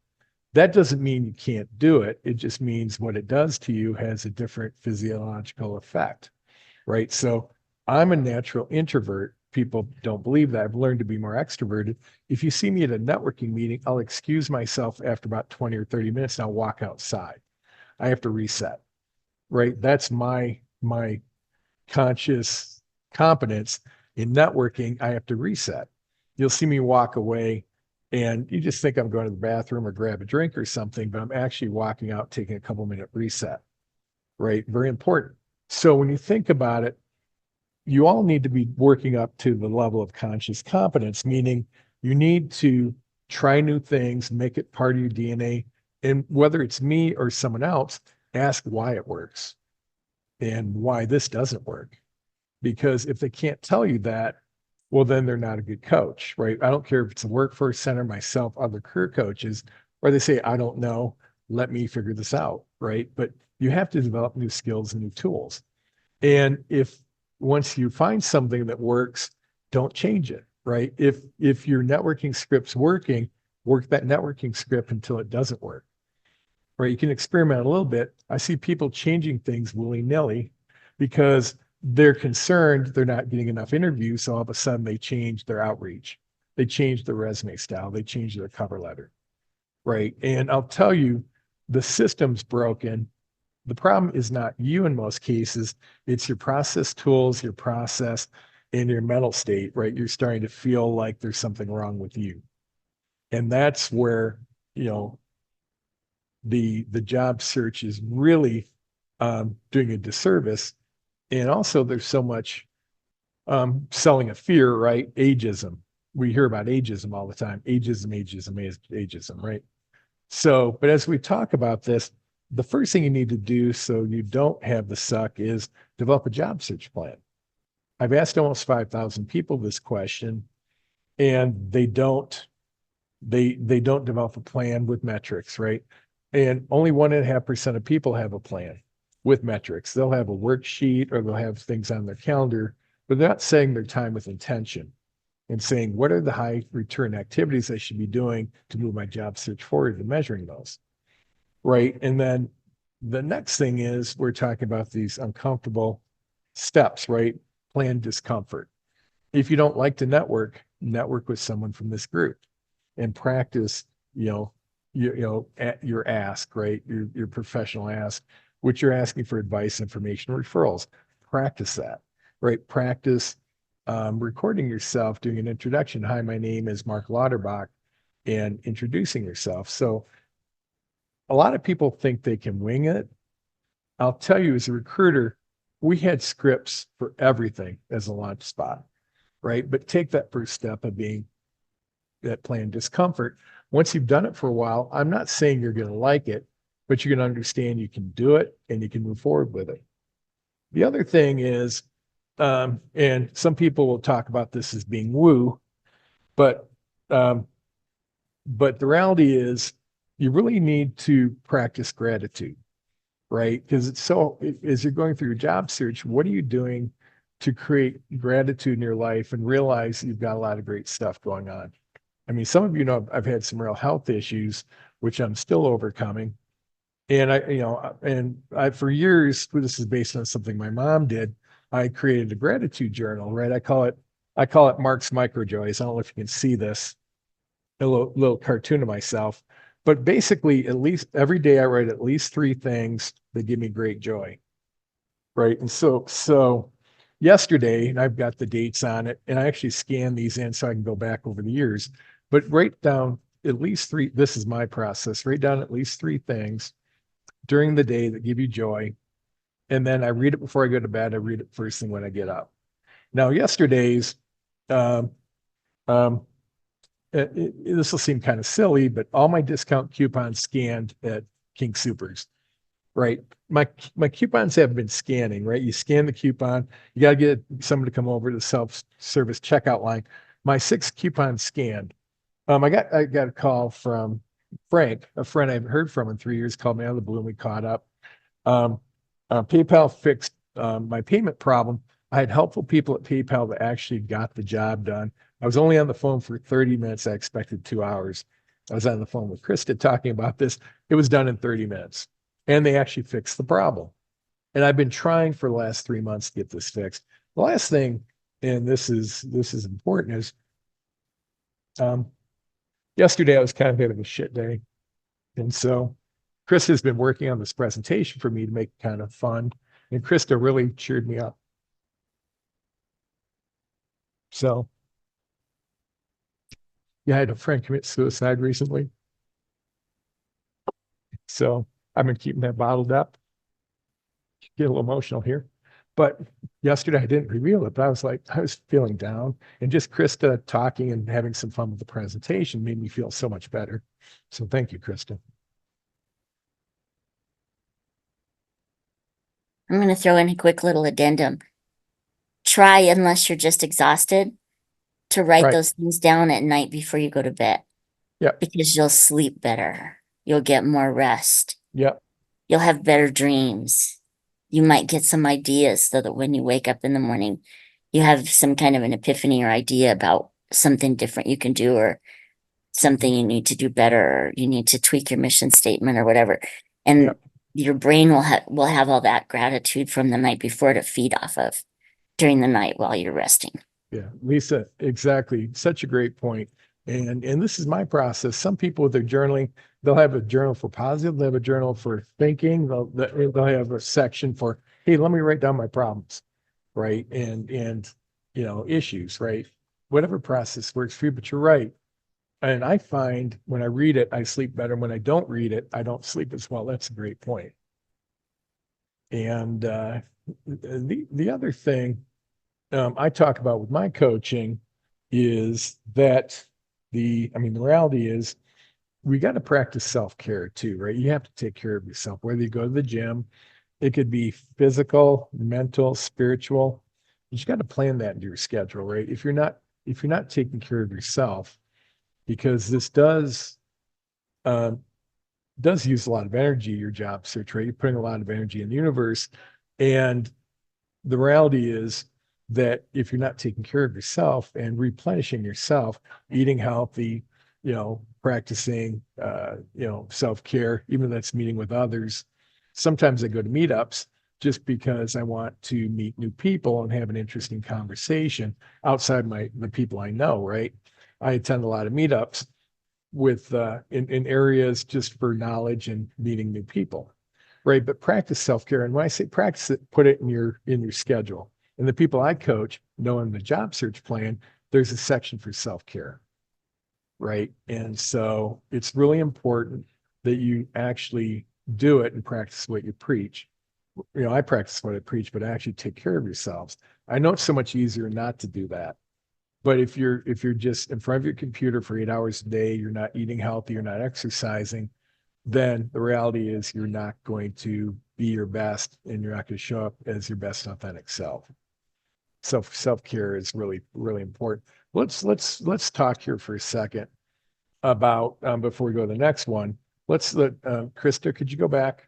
That doesn't mean you can't do it. It just means what it does to you has a different physiological effect, right? So I'm a natural introvert. People don't believe that. I've learned to be more extroverted. If you see me at a networking meeting, I'll excuse myself after about 20 or 30 minutes and I'll walk outside. I have to reset, right? That's my conscious competence in networking. I have to reset. You'll see me walk away and you just think I'm going to the bathroom or grab a drink or something, but I'm actually walking out, taking a couple minute reset, right? Very important. So when you think about it, you all need to be working up to the level of conscious competence, meaning you need to try new things, make it part of your DNA. And whether it's me or someone else, ask why it works and why this doesn't work. Because if they can't tell you that, well, then they're not a good coach, right? I don't care if it's a workforce center, myself, other career coaches, or they say, I don't know, let me figure this out, right? But you have to develop new skills and new tools. And if once you find something that works, don't change it, right? If your networking script's working, work that networking script until it doesn't work, right? You can experiment a little bit. I see people changing things willy-nilly because they're concerned they're not getting enough interviews. So all of a sudden they change their outreach. They change their resume style. They change their cover letter, right? And I'll tell you, the system's broken. The problem is not you in most cases. It's your process tools, your process, and your mental state, right? You're starting to feel like there's something wrong with you. And that's where, you know, the job search is really doing a disservice. And also there's so much selling a fear, right? Ageism. We hear about ageism all the time. Ageism, right? So, but as we talk about this, the first thing you need to do so you don't have the suck is develop a job search plan. I've asked almost 5,000 people this question, and they don't develop a plan with metrics, right? And only 1.5% of people have a plan with metrics. They'll have a worksheet or they'll have things on their calendar, but they're not setting their time with intention and saying, what are the high return activities I should be doing to move my job search forward and measuring those, right? And then the next thing is we're talking about these uncomfortable steps, right? Plan discomfort. If you don't like to network with someone from this group and practice, at your ask, right? Your professional ask, which you're asking for advice, information, referrals. Practice that, right? Practice recording yourself, doing an introduction. Hi, my name is Mark Lauterbach, and introducing yourself. So a lot of people think they can wing it. I'll tell you, as a recruiter, we had scripts for everything as a launch spot, right? But take that first step of being that plan discomfort. Once you've done it for a while, I'm not saying you're going to like it, but you're going to understand you can do it and you can move forward with it. The other thing is, and some people will talk about this as being woo, but the reality is you really need to practice gratitude, right? Because it's so, as you're going through your job search, what are you doing to create gratitude in your life and realize you've got a lot of great stuff going on? I mean, some of you know I've had some real health issues, which I'm still overcoming. And for years, this is based on something my mom did. I created a gratitude journal, right? I call it Mark's Micro Joys. I don't know if you can see this, a little cartoon of myself. But basically, at least every day I write at least 3 things that give me great joy. Right. And so yesterday, and I've got the dates on it, and I actually scan these in so I can go back over the years, but write down at least 3. This is my process. Write down at least 3 things during the day that give you joy. And then I read it before I go to bed. I read it first thing when I get up. Now, yesterday's, um, um, this will seem kind of silly, but all my discount coupons scanned at King Supers, right? My coupons have been scanning, right? You scan the coupon, you got to get someone to come over to the self-service checkout line. My 6 coupons scanned. I got a call from Frank, a friend I haven't heard from in 3 years, called me out of the blue and we caught up. PayPal fixed my payment problem. I had helpful people at PayPal that actually got the job done. I was only on the phone for 30 minutes. I expected 2 hours. I was on the phone with Krista talking about this. It was done in 30 minutes. And they actually fixed the problem. And I've been trying for the last 3 months to get this fixed. The last thing, and this is important, is yesterday I was kind of having a shit day. And so Chris has been working on this presentation for me to make it kind of fun. And Krista really cheered me up. So, yeah, I had a friend commit suicide recently. So I've been keeping that bottled up. Get a little emotional here. But yesterday I didn't reveal it, but I was feeling down. And just Krista talking and having some fun with the presentation made me feel so much better. So thank you, Krista. I'm going to throw in a quick little addendum. Try, unless you're just exhausted, to write Right. those things down at night before you go to bed. Yep. Because you'll sleep better. You'll get more rest. Yep. You'll have better dreams. You might get some ideas so that when you wake up in the morning, you have some kind of an epiphany or idea about something different you can do or something you need to do better, or you need to tweak your mission statement or whatever. And Yep. your brain will have all that gratitude from the night before to feed off of during the night while you're resting. Yeah, Lisa, exactly. Such a great point. And this is my process. Some people with their journaling, they'll have a journal for positive, they'll have a journal for thinking, they'll have a section for, hey, let me write down my problems, right? And issues, right? Whatever process works for you, but you're right. And I find when I read it, I sleep better. When I don't read it, I don't sleep as well. That's a great point. And the other thing I talk about with my coaching is that the reality is we got to practice self-care too, right? You have to take care of yourself, whether you go to the gym, it could be physical, mental, spiritual. You just got to plan that into your schedule, right? If you're not taking care of yourself, because this um, does use a lot of energy, your job search, right? You're putting a lot of energy in the universe. And the reality is that if you're not taking care of yourself and replenishing yourself, eating healthy, practicing, self-care, even if that's meeting with others. Sometimes I go to meetups just because I want to meet new people and have an interesting conversation outside the people I know, right? I attend a lot of meetups with in areas just for knowledge and meeting new people, right? But practice self-care. And when I say practice it, put it in your schedule. And the people I coach know in the job search plan, there's a section for self-care, right? And so it's really important that you actually do it and practice what you preach. I practice what I preach, but actually take care of yourselves. I know it's so much easier not to do that. But if you're just in front of your computer for 8 hours a day, you're not eating healthy, you're not exercising, then the reality is you're not going to be your best and you're not going to show up as your best authentic self. So self-care is really, really important. Let's talk here for a second about before we go to the next one. Let's let Krista, could you go back?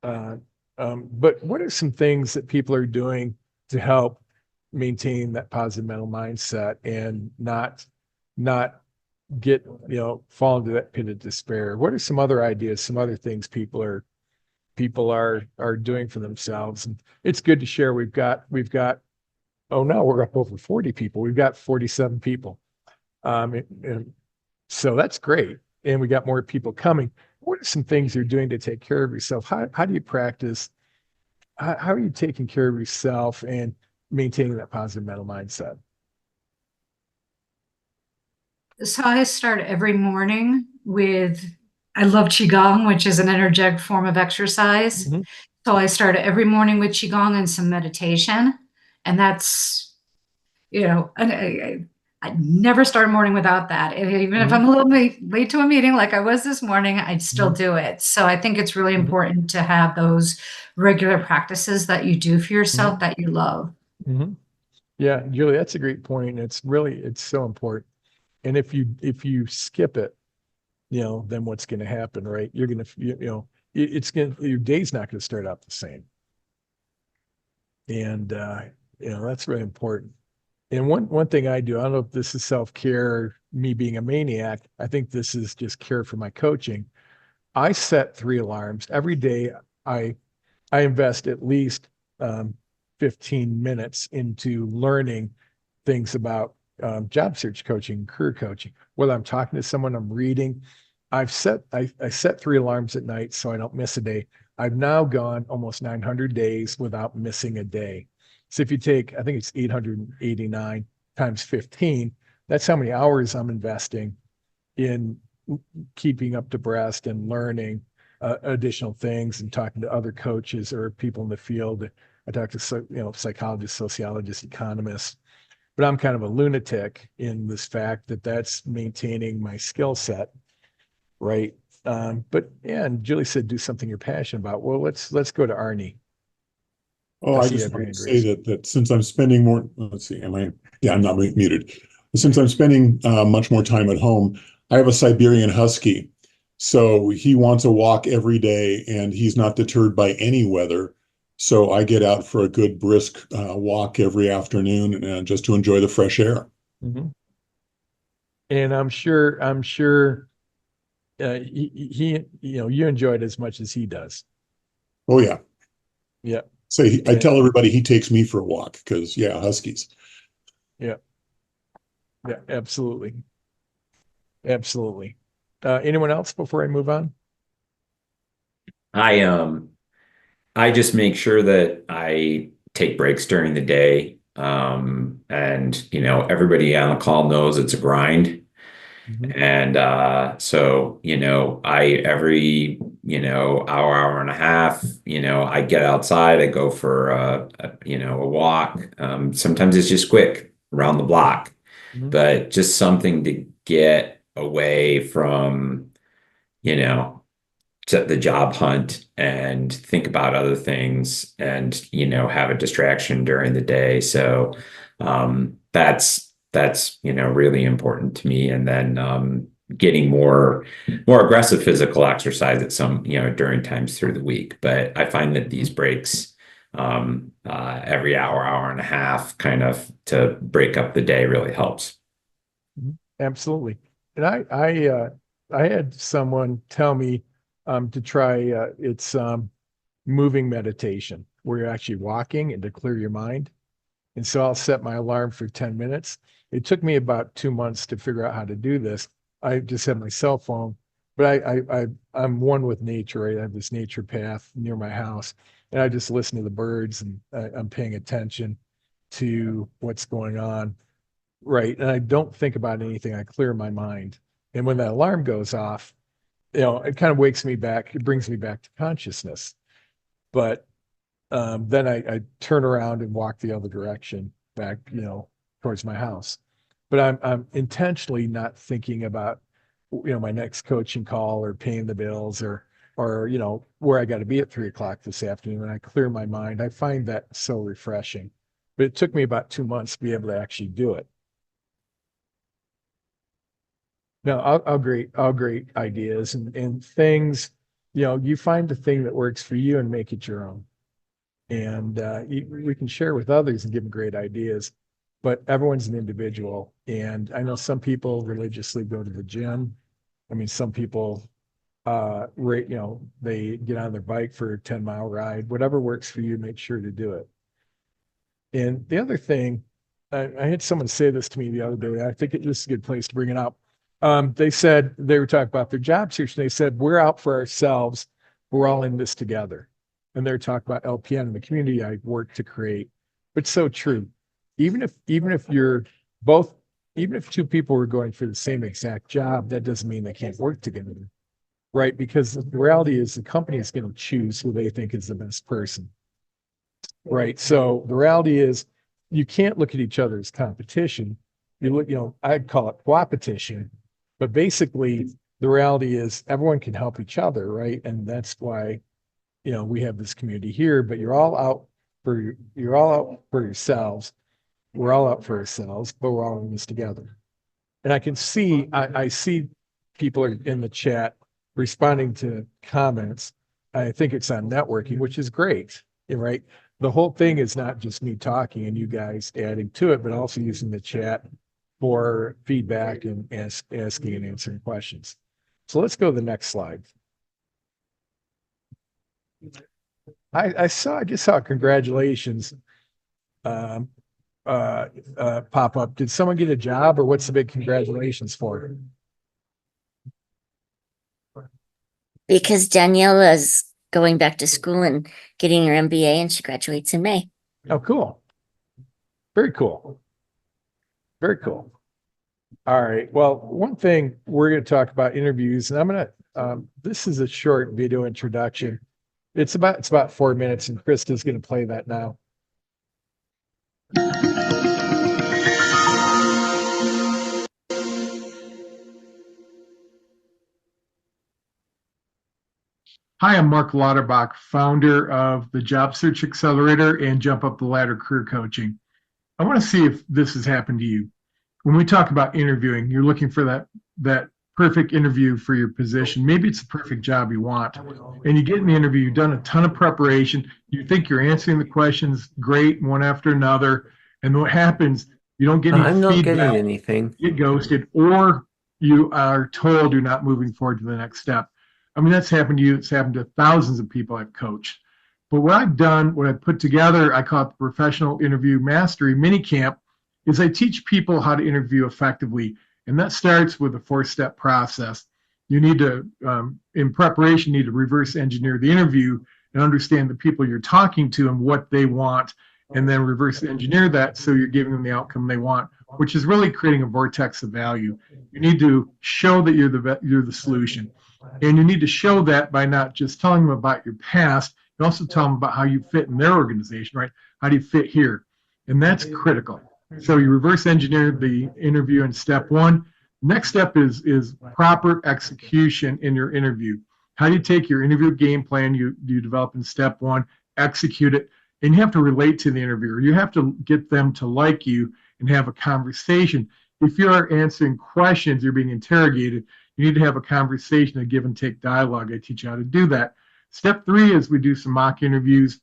But what are some things that people are doing to help maintain that positive mental mindset and not get fall into that pit of despair? What are some other ideas, some other things people are doing for themselves? And it's good to share. We've got oh no, we're up over 40 people. We've got 47 people. And so that's great. And we got more people coming. What are some things you're doing to take care of yourself? How do you practice? How are you taking care of yourself and maintaining that positive mental mindset? So I start every morning with, I love Qigong, which is an energetic form of exercise. Mhm. So I start every morning with Qigong and some meditation. And that's, I never start a morning without that. And even if I'm a little late to a meeting, like I was this morning, I'd still do it. So I think it's really important to have those regular practices that you do for yourself that you love. Yeah, Julie, that's a great point. It's so important. And if you skip it, then what's going to happen, right? You're going to, your day's not going to start out the same. And, that's really important. And one thing I do, I don't know if this is self-care or me being a maniac. I think this is just care for my coaching. I set 3 alarms every day. I invest at least 15 minutes into learning things about job search coaching, career coaching. Whether I'm talking to someone, I'm reading. I set 3 alarms at night so I don't miss a day. I've now gone almost 900 days without missing a day. So if you take, I think it's 889 times 15, that's how many hours I'm investing in keeping up to breast and learning additional things and talking to other coaches or people in the field. I talk to psychologists, sociologists, economists, but I'm kind of a lunatic in this fact that that's maintaining my skill set, right? But yeah, and Julie said, do something you're passionate about. Well, let's go to Arnie. Oh, I just wanted to say that since I'm spending more, let's see, yeah, I'm not muted. Since I'm spending much more time at home, I have a Siberian Husky. So he wants a walk every day and he's not deterred by any weather. So I get out for a good brisk walk every afternoon just to enjoy the fresh air. And I'm sure he you enjoy it as much as he does. Oh yeah. Yeah. So I tell everybody he takes me for a walk because Huskies. Yeah. Yeah, absolutely. Absolutely. Anyone else before I move on? I just make sure that I take breaks during the day. And everybody on the call knows it's a grind. And so, I every, hour and a half, I get outside, I go for a walk. Sometimes it's just quick around the block, but just something to get away from, you know, the job hunt and think about other things and, have a distraction during the day. So that's really important to me. And then getting more aggressive physical exercise at some, during times through the week. But I find that these breaks every hour and a half kind of to break up the day really helps. Absolutely. And I had someone tell me to try it's moving meditation where you're actually walking and to clear your mind. And so I'll set my alarm for 10 minutes. It took me about 2 months to figure out how to do this. I just have my cell phone, but I'm one with nature, right? I have this nature path near my house, and I just listen to the birds, and I'm paying attention to what's going on, right? And I don't think about anything. I clear my mind. And when that alarm goes off, it kind of wakes me back. It brings me back to consciousness. But then I turn around and walk the other direction back, towards my house. But I'm intentionally not thinking about, my next coaching call or paying the bills or where I got to be at 3 o'clock this afternoon. And I clear my mind. I find that so refreshing. But it took me about 2 months to be able to actually do it. No, all great ideas and things. You find the thing that works for you and make it your own. And we can share with others and give them great ideas, but everyone's an individual. And I know some people religiously go to the gym. I mean, some people, they get on their bike for a 10-mile ride. Whatever works for you, make sure to do it. And the other thing, I had someone say this to me the other day. I think this is a good place to bring it up. They said they were talking about their job search, and they said, we're out for ourselves. We're all in this together. And they're talking about LPN and the community I work to create. But so true. Even if you're both, even if two people are going for the same exact job, that doesn't mean they can't work together. Right? Because the reality is the company is going to choose who they think is the best person. Right. So the reality is you can't look at each other as competition. I'd call it coopetition. But basically, the reality is everyone can help each other, right? And that's why, we have this community here, but you're all out for yourselves. We're all out for ourselves, but we're all in this together. And I can see, I see people are in the chat responding to comments. I think it's on networking, which is great, right? The whole thing is not just me talking and you guys adding to it, but also using the chat for feedback and asking and answering questions. So let's go to the next slide. I just saw congratulations pop up. Did someone get a job, or what's the big congratulations for? Because Daniela is going back to school and getting her MBA, and she graduates in May. Oh, cool. Very cool. Very cool. All right. Well, one thing we're going to talk about interviews, and I'm going to, this is a short video introduction. It's about 4 minutes, and Krista's going to play that now. Hi, I'm Mark Lauterbach, founder of the Job Search Accelerator and Jump Up the Ladder Career Coaching. I want to see if this has happened to you. When we talk about interviewing, you're looking for that perfect interview for your position. Maybe it's the perfect job you want. And you get in the interview, you've done a ton of preparation. You think you're answering the questions great, one after another. And what happens, you don't get any I'm not feedback, getting anything. you get ghosted, or you are told you're not moving forward to the next step. I mean, that's happened to you. It's happened to thousands of people I've coached. But what I've done, what I put together, I call it the Professional Interview Mastery Mini Camp, is I teach people how to interview effectively. And that starts with a 4-step process. You need to, in preparation, you need to reverse engineer the interview and understand the people you're talking to and what they want and then reverse engineer that so you're giving them the outcome they want, which is really creating a vortex of value. You need to show that you're the solution, and you need to show that by not just telling them about your past, you also tell them about how you fit in their organization, right? How do you fit here? And that's critical. So you reverse engineer the interview in step one. Next step is proper execution in your interview. How do you take your interview game plan you develop in step one, execute it, and you have to relate to the interviewer. You have to get them to like you and have a conversation. If you're answering questions, you're being interrogated, you need to have a conversation, a give and take dialogue. I teach you how to do that. Step three is we do some mock interviews,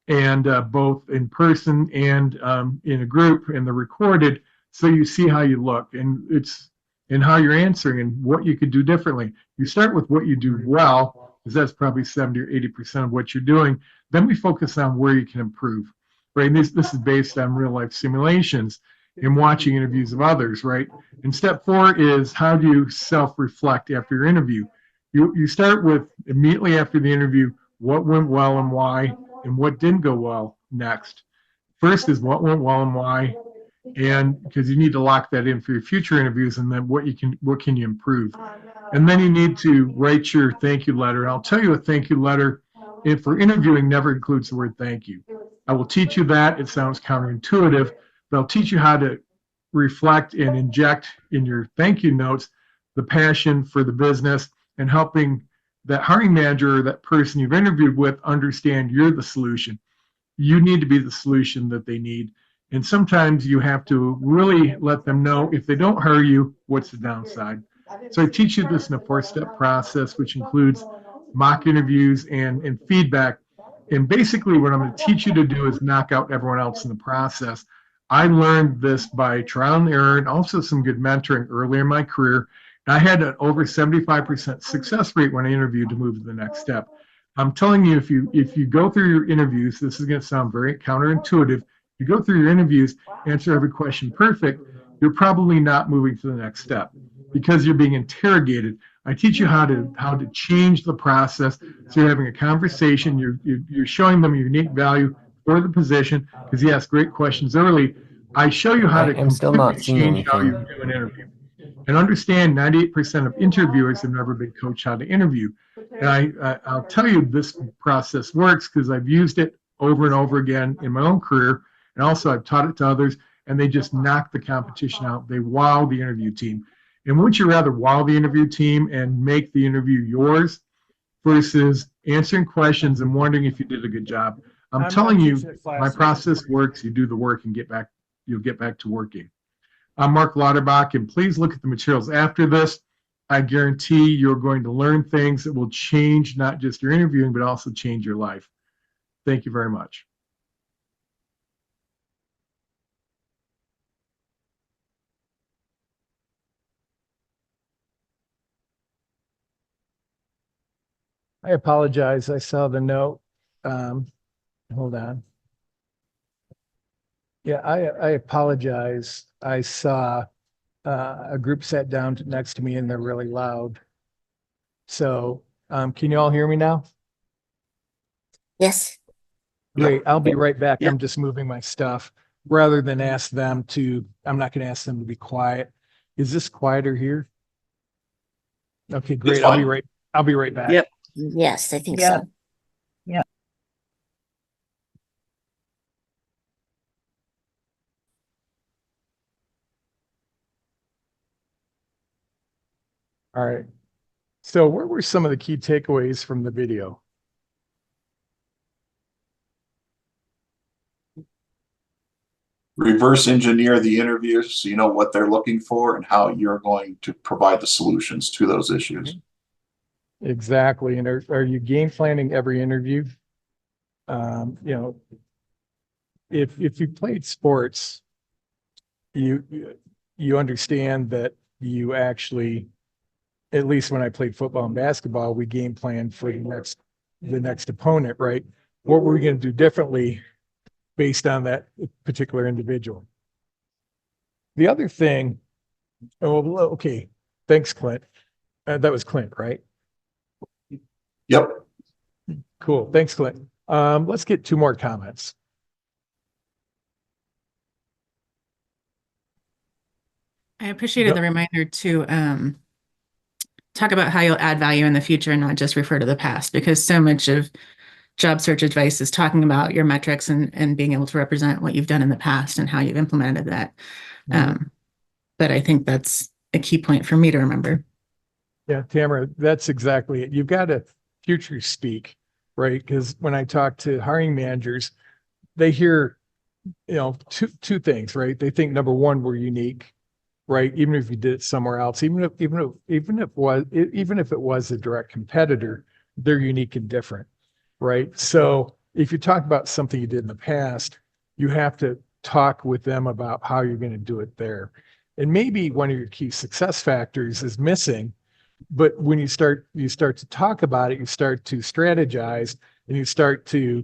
and both in person and in a group, and they're recorded, so you see how you look and how you're answering and what you could do differently. You start with what you do well, because that's probably 70 or 80% of what you're doing. Then we focus on where you can improve, right? And this is based on real life simulations and watching interviews of others, right? And step four is how do you self-reflect after your interview? You start with immediately after the interview, what went well and why, and what didn't go well next. First is what went well and why, and because you need to lock that in for your future interviews, and then what can you improve. And then you need to write your thank you letter. And I'll tell you, a thank you letter, if for interviewing, never includes the word thank you. I will teach you that. It sounds counterintuitive, but I'll teach you how to reflect and inject in your thank you notes the passion for the business and helping that hiring manager or that person you've interviewed with understand you're the solution. You need to be the solution that they need. And sometimes you have to really let them know, if they don't hire you, what's the downside. So I teach you this in a 4-step process, which includes mock interviews and feedback. And basically what I'm going to teach you to do is knock out everyone else in the process. I learned this by trial and error, and also some good mentoring earlier in my career. And I had an over 75% success rate when I interviewed to move to the next step. I'm telling you, if you go through your interviews, this is going to sound very counterintuitive. You go through your interviews, answer every question perfect, you're probably not moving to the next step because you're being interrogated. I teach you how to change the process. So you're having a conversation. You're showing them your unique value for the position because you ask great questions early. I show you how to I'm still not completely seeing change how you anything. do an interview. And understand 98% of interviewers have never been coached how to interview. And I'll tell you this process works because I've used it over and over again in my own career. And also I've taught it to others, and they just knock the competition out. They wow the interview team. And wouldn't you rather wow the interview team and make the interview yours versus answering questions and wondering if you did a good job? I'm telling you, my process works. You do the work and you'll get back to working. I'm Mark Lauterbach, and please look at the materials after this. I guarantee you're going to learn things that will change not just your interviewing, but also change your life. Thank you very much. I apologize. I saw the note. Hold on. Yeah, I apologize. I saw a group sat down next to me and they're really loud. So can you all hear me now? Yes. Great. I'll be right back. Yeah. I'm just moving my stuff rather than ask them to, I'm not going to ask them to be quiet. Is this quieter here? Okay, great. I'll be right back. Yep. Yes, I think Yeah. so. All right. So what were some of the key takeaways from the video? Reverse engineer the interview so you know what they're looking for and how you're going to provide the solutions to those issues. Exactly. And are you game planning every interview? You know, if you played sports, you understand that you actually, at least when I played football and basketball, we game planned for the next opponent, right? What were we going to do differently based on that particular individual? The other thing, okay, thanks, Clint. That was Clint, right? Yep. Cool. Thanks, Clint. Let's get 2 more comments. I appreciated Go- the reminder to talk about how you'll add value in the future and not just refer to the past, because so much of job search advice is talking about your metrics and being able to represent what you've done in the past and how you've implemented that. But I think that's a key point for me to remember. Yeah, Tamara, that's exactly it. You've got to future speak, right? Because when I talk to hiring managers, they hear, two things, right? They think number one, we're unique, right? Even if you did it somewhere else, even if it was a direct competitor, they're unique and different, right? So if you talk about something you did in the past, you have to talk with them about how you're going to do it there. And maybe one of your key success factors is missing, but when you start to talk about it, you start to strategize and you start to,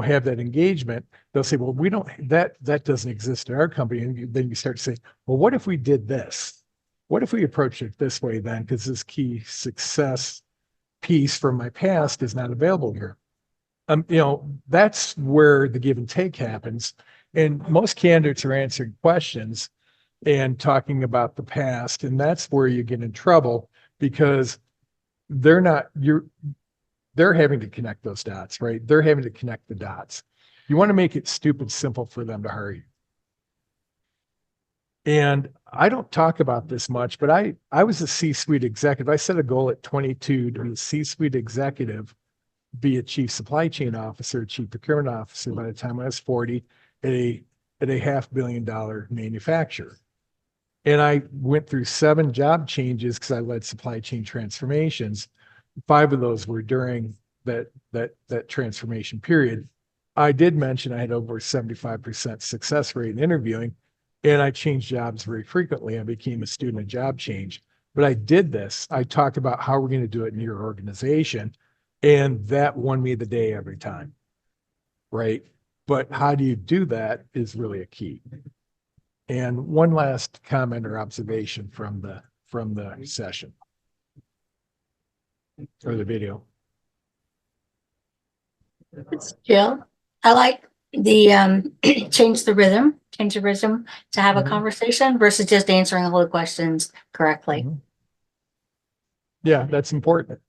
have that engagement. They'll say, well, we don't, that doesn't exist in our company. And then you start to say, well, what if we did this? What if we approached it this way then? Because this key success piece from my past is not available here. That's where the give and take happens. And most candidates are answering questions and talking about the past. And that's where you get in trouble because they're having to connect those dots, right? They're having to connect the dots. You want to make it stupid simple for them to hire you. And I don't talk about this much, but I was a C-suite executive. I set a goal at 22 to be a C-suite executive, be a chief supply chain officer, chief procurement officer by the time I was 40 at a $500 million manufacturer. And I went through 7 job changes because I led supply chain transformations. 5 of those were during that transformation period. I did mention I had over 75% success rate in interviewing, and I changed jobs very frequently. I became a student of job change. But I did this. I talked about how we're going to do it in your organization, and that won me the day every time, right? But how do you do that is really a key. And one last comment or observation from the session or the video. It's Jill. I like the change the rhythm to have a conversation versus just answering all the questions correctly. Yeah, that's important,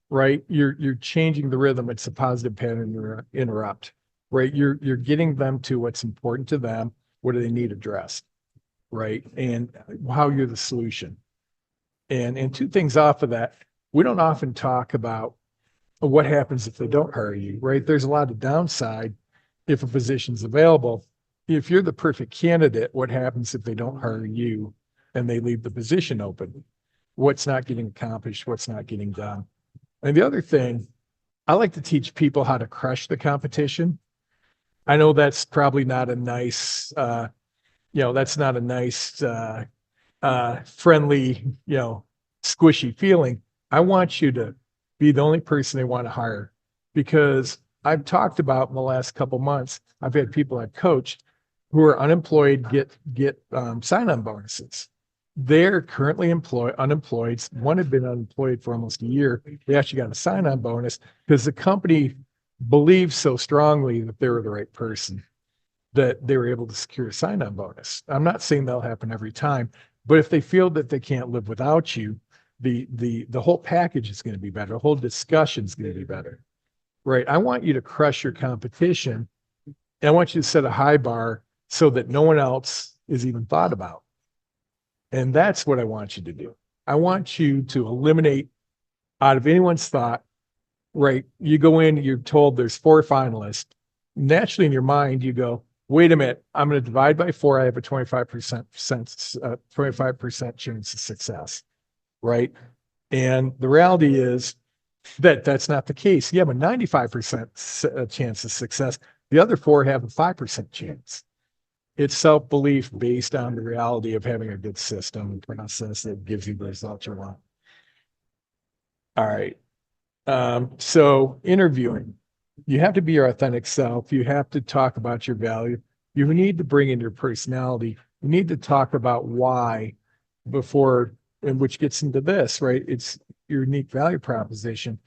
right? You're changing the rhythm. It's a positive pattern interrupt, right? You're getting them to what's important to them. What do they need addressed, right? And how you're the solution. And 2 things off of that, we don't often talk about what happens if they don't hire you, right? There's a lot of downside if a position's available. If you're the perfect candidate, what happens if they don't hire you and they leave the position open? What's not getting accomplished? What's not getting done? And the other thing, I like to teach people how to crush the competition. I know that's probably not a nice, that's not a nice, friendly, squishy feeling. I want you to be the only person they want to hire, because I've talked about in the last couple months, I've had people I've coached who are unemployed get sign-on bonuses. They're currently unemployed. One had been unemployed for almost a year. They actually got a sign-on bonus because the company believed so strongly that they were the right person that they were able to secure a sign-on bonus. I'm not saying that'll happen every time, but if they feel that they can't live without you, the whole package is going to be better. The whole discussion is going to be better, right? I want you to crush your competition, and I want you to set a high bar so that no one else is even thought about. And that's what I want you to do. I want you to eliminate out of anyone's thought, right? You go in, you're told there's 4 finalists. Naturally in your mind, you go, wait a minute, I'm going to divide by 4. I have a 25% chance of success, right? And the reality is that that's not the case. You have a 95% chance of success. The other 4 have a 5% chance. It's self-belief based on the reality of having a good system and process that gives you the results you want. All right. So interviewing, you have to be your authentic self. You have to talk about your value. You need to bring in your personality. You need to talk about why before, and which gets into this, right? It's your unique value proposition.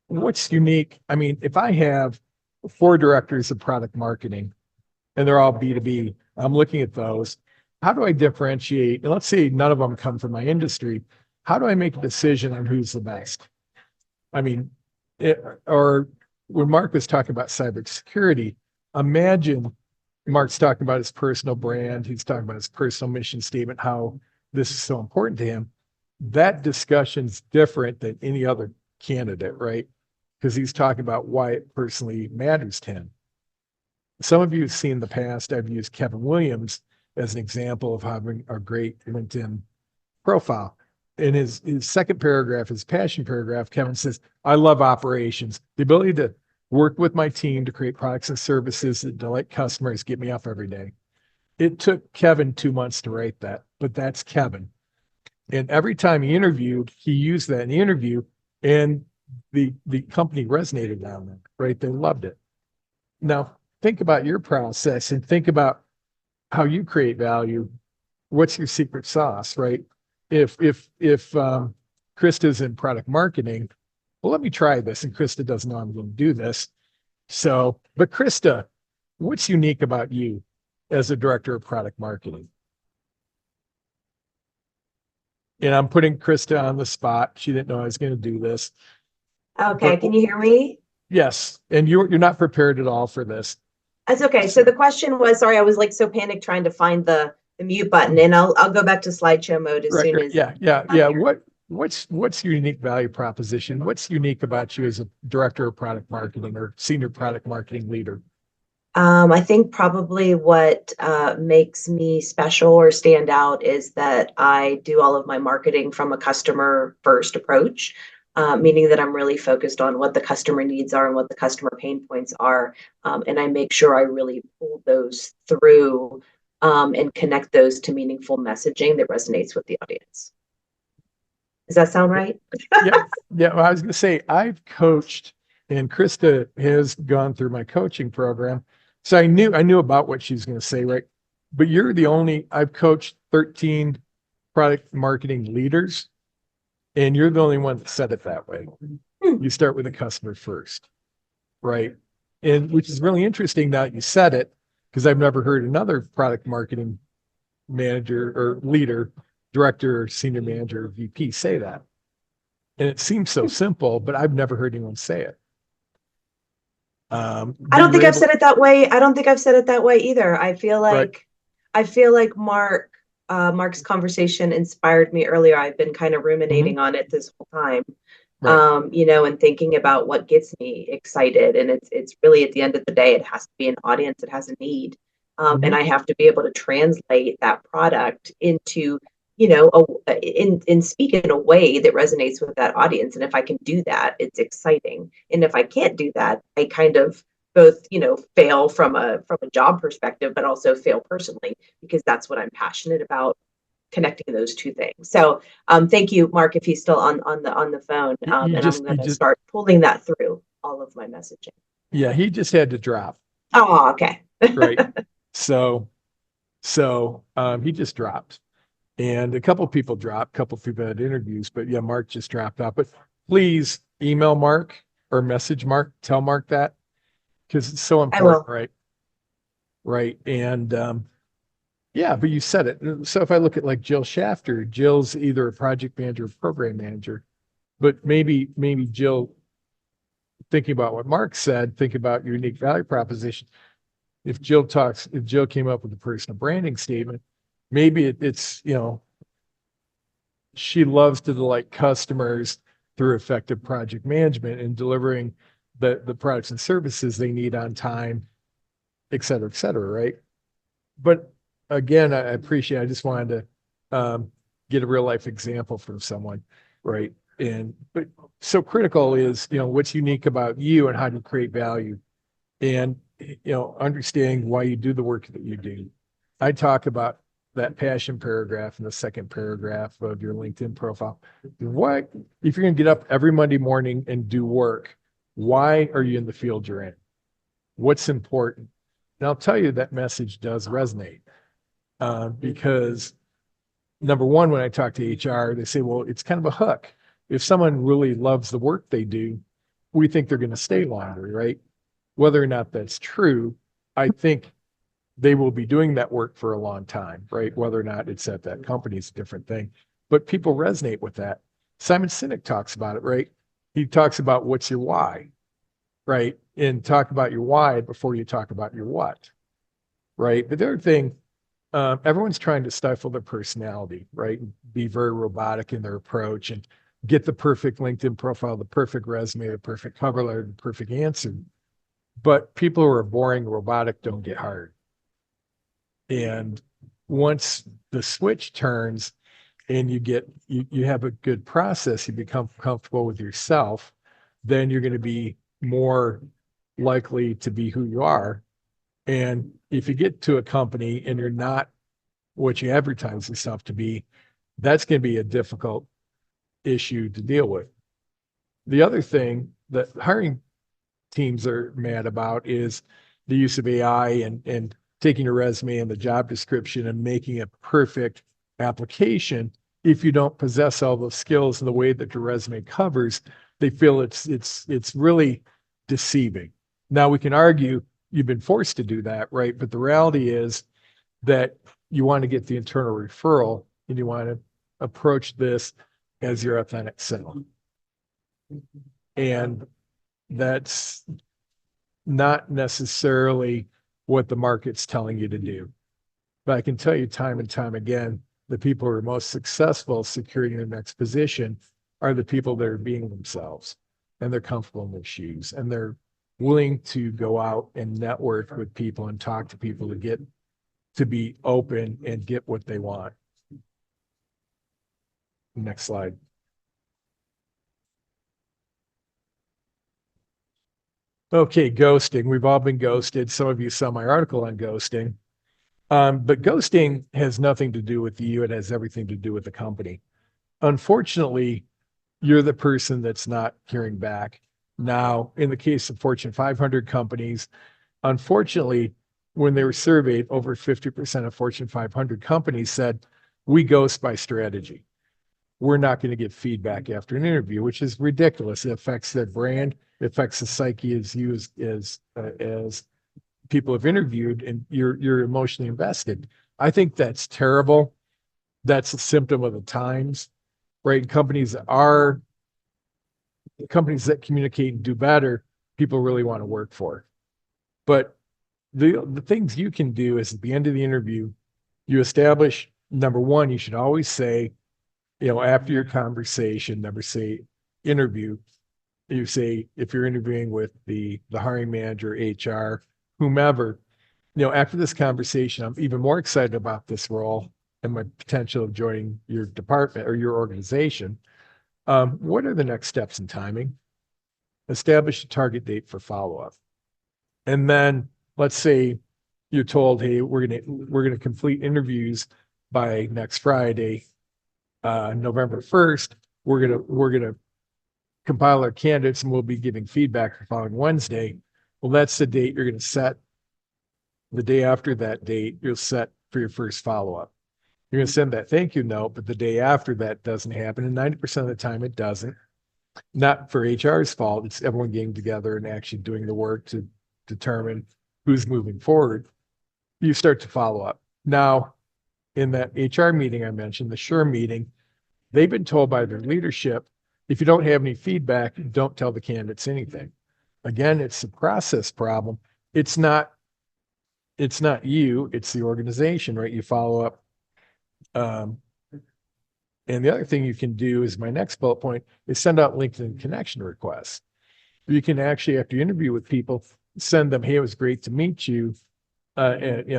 What's unique? I mean, if I have 4 directors of product marketing and they're all B2B, I'm looking at those. how do I differentiate? And let's say none of them come from my industry. How do I make a decision on who's the best? I mean, or when Mark was talking about cybersecurity, imagine Mark's talking about his personal brand. He's talking about his personal mission statement, how this is so important to him. That discussion's different than any other candidate, right? Because he's talking about why it personally matters to him. Some of you have seen in the past, I've used Kevin Williams as an example of having a great LinkedIn profile. In his second paragraph, his passion paragraph, Kevin says, I love operations. The ability to work with my team to create products and services that delight customers get me up every day. It took Kevin 2 months to write that, but that's Kevin. And every time he interviewed, he used that in the interview, and the company resonated on that, right? They loved it. Now, think about your process and think about how you create value. What's your secret sauce, right? If Krista's in product marketing, well, let me try this. And Krista doesn't know I'm going to do this. So, but Krista, what's unique about you as a director of product marketing? And I'm putting Krista on the spot. She didn't know I was going to do this. Okay, But- can you hear me? Yes. And you're not prepared at all for this. That's okay. So the question was, sorry, I was like so panicked trying to find the mute button, and I'll go back to slideshow mode as soon as. Yeah. What's your unique value proposition? What's unique about you as a director of product marketing or senior product marketing leader? I think probably what makes me special or stand out is that I do all of my marketing from a customer first approach, meaning that I'm really focused on what the customer needs are and what the customer pain points are. And I make sure I really pull those through and connect those to meaningful messaging that resonates with the audience. Does that sound right? Yeah. Well, I was going to say, I've coached, and Krista has gone through my coaching program. So I knew about what she's going to say, right? But I've coached 13 product marketing leaders, and you're the only one that said it that way. You start with the customer first, right? And which is really interesting now that you said it, because I've never heard another product marketing manager or leader, director, or senior manager, or VP say that. And it seems so simple, but I've never heard anyone say it. I don't think I've said it that way. I don't think I've said it that way either. I feel like Mark's conversation inspired me earlier. I've been kind of ruminating on it this whole time. Right. And thinking about what gets me excited. And it's really, at the end of the day, it has to be an audience that has a need. And I have to be able to translate that product into, speak in a way that resonates with that audience. And if I can do that, it's exciting. And if I can't do that, I kind of both, fail from a job perspective, but also fail personally, because that's what I'm passionate about, connecting those two things. So thank you, Mark, if he's still on the phone. And I'm going to start pulling that through all of my messaging. Yeah, he just had to drop. Oh, okay. Right. So he just dropped. And a couple of people dropped, a couple of people had interviews, but yeah, Mark just dropped out. But please email Mark or message Mark, tell Mark that, because it's so important, right? Right. And yeah, but you said it. So if I look at like Jill Shafter, Jill's either a project manager or program manager, but maybe Jill, thinking about what Mark said, think about your unique value proposition. If Jill came up with a personal branding statement, maybe it's, she loves to delight customers through effective project management and delivering the products and services they need on time, et cetera, right? But again, I just wanted to get a real life example from someone, right? But so critical is, what's unique about you and how to create value, and, understanding why you do the work that you do. I talk about that passion paragraph in the second paragraph of your LinkedIn profile. What, if you're going to get up every Monday morning and do work, why are you in the field you're in? What's important? And I'll tell you that message does resonate because number one, when I talk to HR, they say, well, it's kind of a hook. If someone really loves the work they do, we think they're going to stay longer, right? Whether or not that's true, I think they will be doing that work for a long time, right? Whether or not it's at that company is a different thing, but people resonate with that. Simon Sinek talks about it, right? He talks about what's your why, right? And talk about your why before you talk about your what, right? But the other thing, everyone's trying to stifle their personality, right? Be very robotic in their approach and get the perfect LinkedIn profile, the perfect resume, the perfect cover letter, the perfect answer. But people who are boring, robotic don't get hired. And once the switch turns and you have a good process, you become comfortable with yourself, then you're going to be more likely to be who you are. And if you get to a company and you're not what you advertise yourself to be, that's going to be a difficult issue to deal with. The other thing that hiring teams are mad about is the use of AI and taking your resume and the job description and making a perfect application. If you don't possess all those skills in the way that your resume covers, they feel it's really deceiving. Now we can argue you've been forced to do that, right? But the reality is that you want to get the internal referral and you want to approach this as your authentic self. And that's not necessarily what the market's telling you to do. But I can tell you time and time again, the people who are most successful securing their next position are the people that are being themselves and they're comfortable in their shoes and they're willing to go out and network with people and talk to people to get to be open and get what they want. Next slide. Okay, ghosting. We've all been ghosted. Some of you saw my article on ghosting. But ghosting has nothing to do with you. It has everything to do with the company. Unfortunately, you're the person that's not hearing back. Now, in the case of Fortune 500 companies, unfortunately, when they were surveyed, over 50% of Fortune 500 companies said, we ghost by strategy. We're not going to get feedback after an interview, which is ridiculous. It affects their brand. It affects the psyche as you as people have interviewed, and you're emotionally invested. I think that's terrible. That's a symptom of the times, right? Companies that communicate and do better, people really want to work for. But the things you can do is at the end of the interview, you establish, number one, you should always say, after your conversation, never say interview. You say, if you're interviewing with the hiring manager, HR, whomever, after this conversation, I'm even more excited about this role and my potential of joining your department or your organization. What are the next steps in timing? Establish a target date for follow-up. And then let's say you're told, hey, we're gonna complete interviews by next Friday, November 1st. We're gonna compile our candidates and we'll be giving feedback the following Wednesday. Well, that's the date you're gonna set. The day after that date, you'll set for your first follow-up. You're gonna send that thank you note, but the day after that doesn't happen. And 90% of the time it doesn't. Not for HR's fault. It's everyone getting together and actually doing the work to determine who's moving forward. You start to follow up. Now, in that HR meeting I mentioned, the SURE meeting, they've been told by their leadership, if you don't have any feedback, don't tell the candidates anything. Again, it's a process problem. It's not you, it's the organization, right? You follow up. And the other thing you can do is my next bullet point is send out LinkedIn connection requests. You can actually, after you interview with people, send them, hey, it was great to meet you. And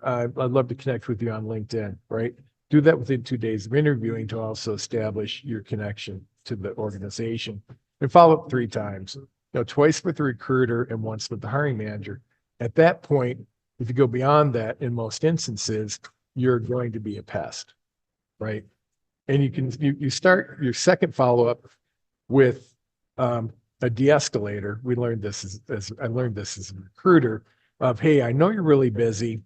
I'd love to connect with you on LinkedIn, right? Do that within 2 days of interviewing to also establish your connection to the organization, and follow up 3 times, twice with the recruiter and once with the hiring manager. At that point, if you go beyond that, in most instances, you're going to be a pest, right? And you start your second follow-up with a de-escalator. We learned this I learned this as a recruiter of, hey, I know you're really busy.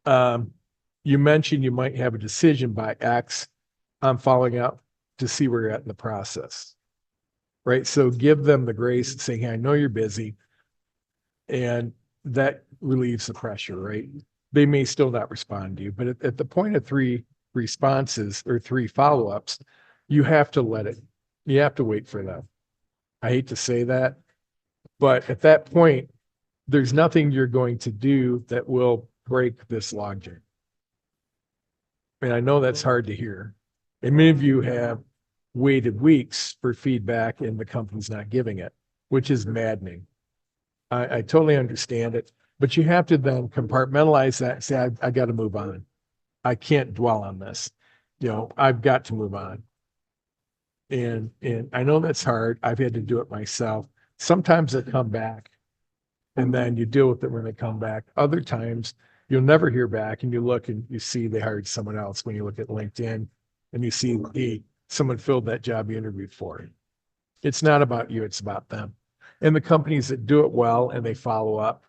You mentioned you might have a decision by X. I'm following up to see where you're at in the process, right? So give them the grace and saying, hey, I know you're busy. And that relieves the pressure, right? they may still not respond to you. But at the point of 3 responses or 3 follow-ups, you have to you have to wait for them. I hate to say that, but at that point, there's nothing you're going to do that will break this logjam. And I know that's hard to hear. And many of you have waited weeks for feedback and the company's not giving it, which is maddening. I totally understand it, but you have to then compartmentalize that and say, I got to move on. I can't dwell on this. I've got to move on. And I know that's hard. I've had to do it myself. Sometimes they come back and then you deal with it when they come back. Other times you'll never hear back and you look and you see they hired someone else when you look at LinkedIn and you see someone filled that job you interviewed for. It's not about you, it's about them. And the companies that do it well and they follow up,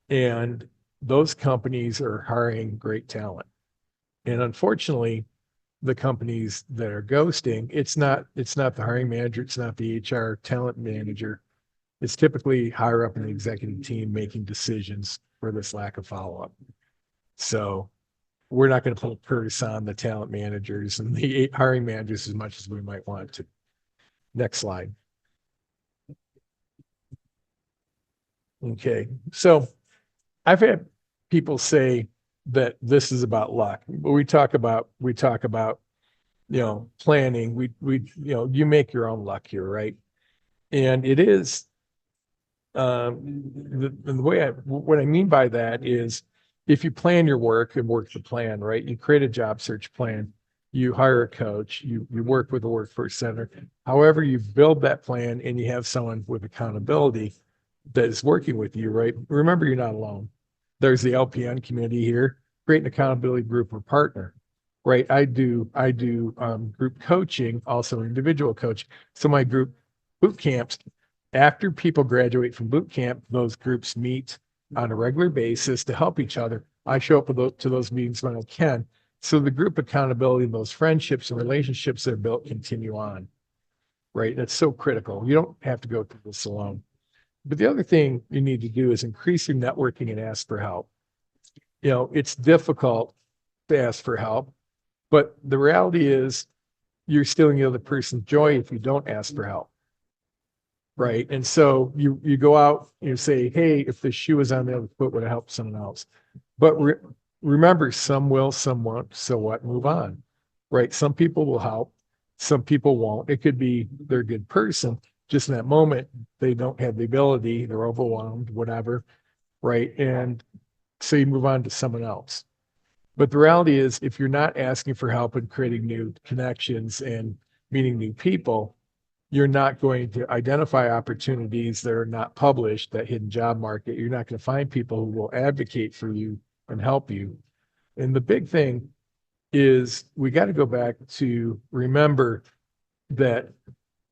and those companies are hiring great talent. And unfortunately, the companies that are ghosting, it's not the hiring manager, it's not the HR talent manager. It's typically higher up in the executive team making decisions for this lack of follow-up. So we're not going to put a curse on the talent managers and the hiring managers as much as we might want to. Next slide. Okay, so I've had people say that this is about luck. But we talk about planning. You make your own luck here, right? And it is what I mean by that is if you plan your work and work the plan, right? You create a job search plan, you hire a coach, you work with the workforce center. However, you build that plan and you have someone with accountability that is working with you, right? Remember, you're not alone. There's the LPN community here, create an accountability group or partner, right? I do group coaching, also individual coaching. So my group boot camps, after people graduate from boot camp, those groups meet on a regular basis to help each other. I show up to those meetings when I can. So the group accountability, those friendships and relationships that are built continue on, right? That's so critical. You don't have to go through this alone. But the other thing you need to do is increase your networking and ask for help. It's difficult to ask for help, but the reality is you're stealing the other person's joy if you don't ask for help. Right. And so you go out, you say, hey, if the shoe was on the other foot, would have helped someone else. But remember, some will, some won't. So what? Move on. Right. Some people will help. Some people won't. It could be they're a good person. Just in that moment, they don't have the ability, they're overwhelmed, whatever. Right. And so you move on to someone else. But the reality is, if you're not asking for help and creating new connections and meeting new people, you're not going to identify opportunities that are not published, that hidden job market. You're not going to find people who will advocate for you and help you. And the big thing is we got to go back to remember that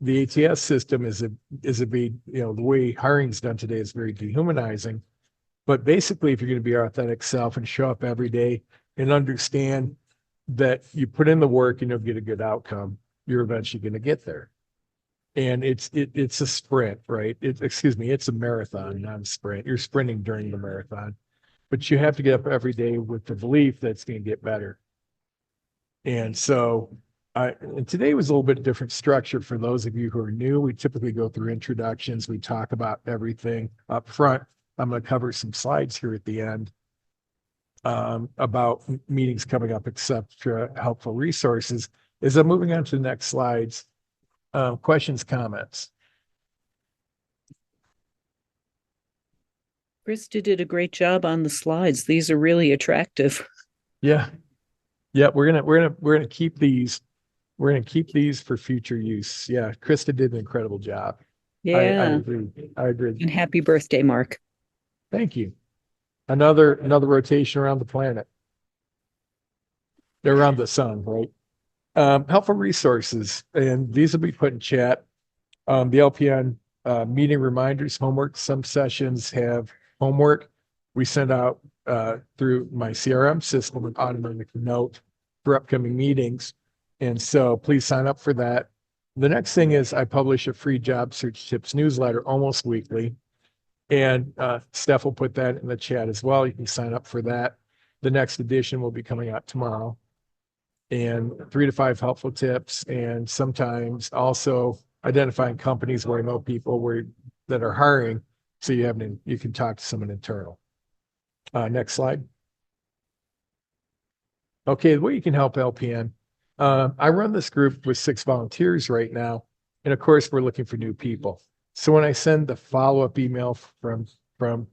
the ATS system is a big, the way hiring is done today is very dehumanizing. But basically, if you're going to be your authentic self and show up every day and understand that you put in the work and you'll get a good outcome, you're eventually going to get there. And it's a sprint, right? It's a marathon, not a sprint. You're sprinting during the marathon, but you have to get up every day with the belief that it's going to get better. And so and today was a little bit different structure for those of you who are new. We typically go through introductions. We talk about everything up front. I'm going to cover some slides here at the end about meetings coming up, etc., helpful resources. As I'm moving on to the next slides, questions, comments? Krista did a great job on the slides. These are really attractive. Yeah. We're gonna keep these. We're gonna keep these for future use. Yeah, Krista did an incredible job. Yeah. I agree. And happy birthday, Mark. Thank you. Another rotation around the planet. They're around the sun, right? Helpful resources, and these will be put in chat. The LPN meeting reminders, homework. Some sessions have homework. We send out through my CRM system an automatic note for upcoming meetings. And so please sign up for that. The next thing is I publish a free job search tips newsletter almost weekly. And Steph will put that in the chat as well. You can sign up for that. The next edition will be coming out tomorrow. And 3 to 5 helpful tips, and sometimes also identifying companies where I know people that are hiring, so you can talk to someone internal. Next slide. Okay, the way you can help LPN. I run this group with 6 volunteers right now, and of course, we're looking for new people. So when I send the follow-up email from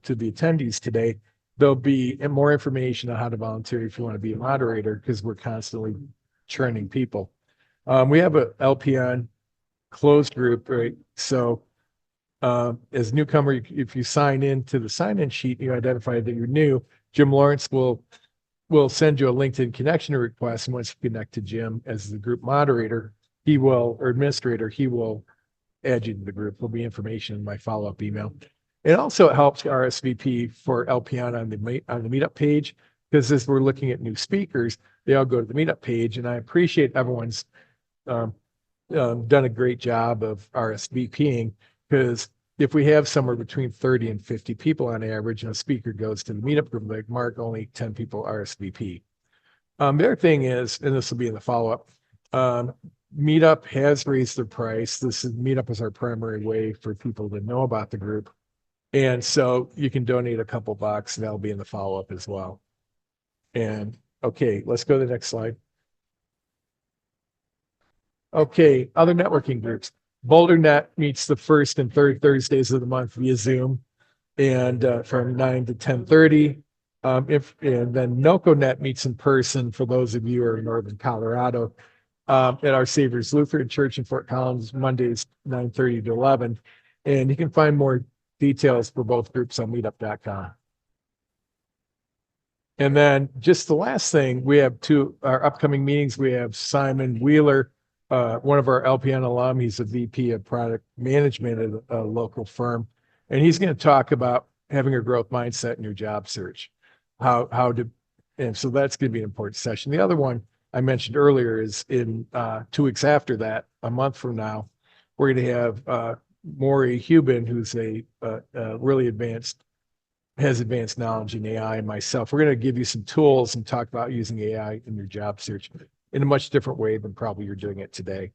to the attendees today, there'll be more information on how to volunteer if you want to be a moderator, because we're constantly churning people. We have a LPN closed group, right? So as a newcomer, if you sign in to the sign-in sheet, you identify that you're new, Jim Lawrence will send you a LinkedIn connection request. And once you connect to Jim as the group moderator, or administrator, he will add you to the group. There'll be information in my follow-up email. It also helps RSVP for LPN on the meetup page, because as we're looking at new speakers, they all go to the meetup page. And I appreciate everyone's done a great job of RSVPing, because if we have somewhere between 30 and 50 people on average, and a speaker goes to the meetup group, like Mark, only 10 people RSVP. The other thing is, and this will be in the follow-up, Meetup has raised their price. Meetup is our primary way for people to know about the group. And so you can donate a couple bucks, and that'll be in the follow-up as well. And okay, let's go to the next slide. Okay, other networking groups. BoulderNet meets the first and third Thursdays of the month via Zoom, and from 9 to 10:30. And then NocoNet meets in person for those of you who are in northern Colorado, at our Savior's Lutheran Church in Fort Collins, Mondays 9:30 to 11. And you can find more details for both groups on meetup.com. And then just the last thing, we have our upcoming meetings. We have Simon Wheeler, one of our LPN alum. He's a VP of product management at a local firm. And he's going to talk about having a growth mindset in your job search. And so that's going to be an important session. The other one I mentioned earlier is in 2 weeks after that, a month from now, we're going to have Maury Hubin, who's really has advanced knowledge in AI, and myself. We're going to give you some tools and talk about using AI in your job search in a much different way than probably you're doing it today.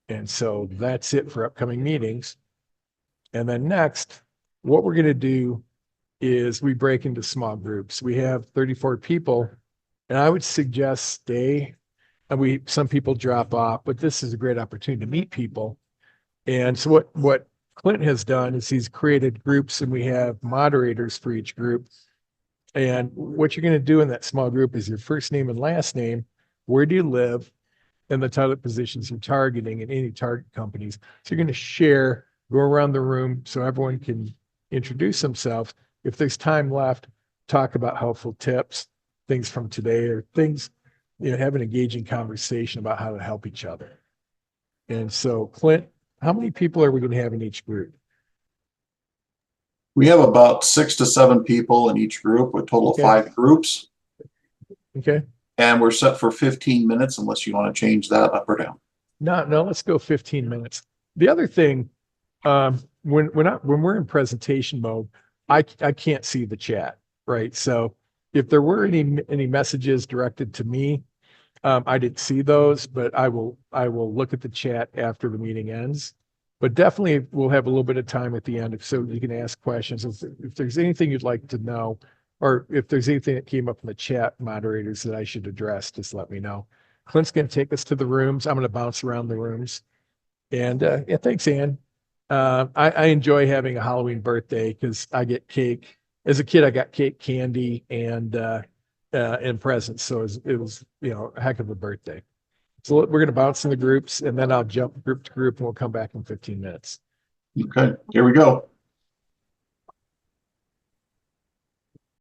And so that's it for upcoming meetings. And then next, what we're going to do is we break into small groups. We have 34 people, and I would suggest stay. And some people drop off, but this is a great opportunity to meet people. And so what Clint has done is he's created groups, and we have moderators for each group. And what you're going to do in that small group is your first name and last name, where do you live, and the type of positions you're targeting in any target companies. So you're going to share, go around the room so everyone can introduce themselves. If there's time left, talk about helpful tips, things from today, or things, have an engaging conversation about how to help each other. And so, Clint, how many people are we going to have in each group? We have about 6 to 7 people in each group, with a total of 5 groups. Okay. And we're set for 15 minutes unless you want to change that up or down. No, let's go 15 minutes. The other thing, when we're in presentation mode, I can't see the chat, right? So if there were any messages directed to me, I didn't see those, but I will look at the chat after the meeting ends. But definitely we'll have a little bit of time at the end, so you can ask questions. If there's anything you'd like to know, or if there's anything that came up in the chat, moderators, that I should address, just let me know. Clint's going to take us to the rooms. I'm going to bounce around the rooms. And yeah, thanks, Ann. I enjoy having a Halloween birthday because I get cake. As a kid, I got cake, candy, and presents. So it was a heck of a birthday. So we're going to bounce in the groups, and then I'll jump group to group, and we'll come back in 15 minutes. Okay, here we go.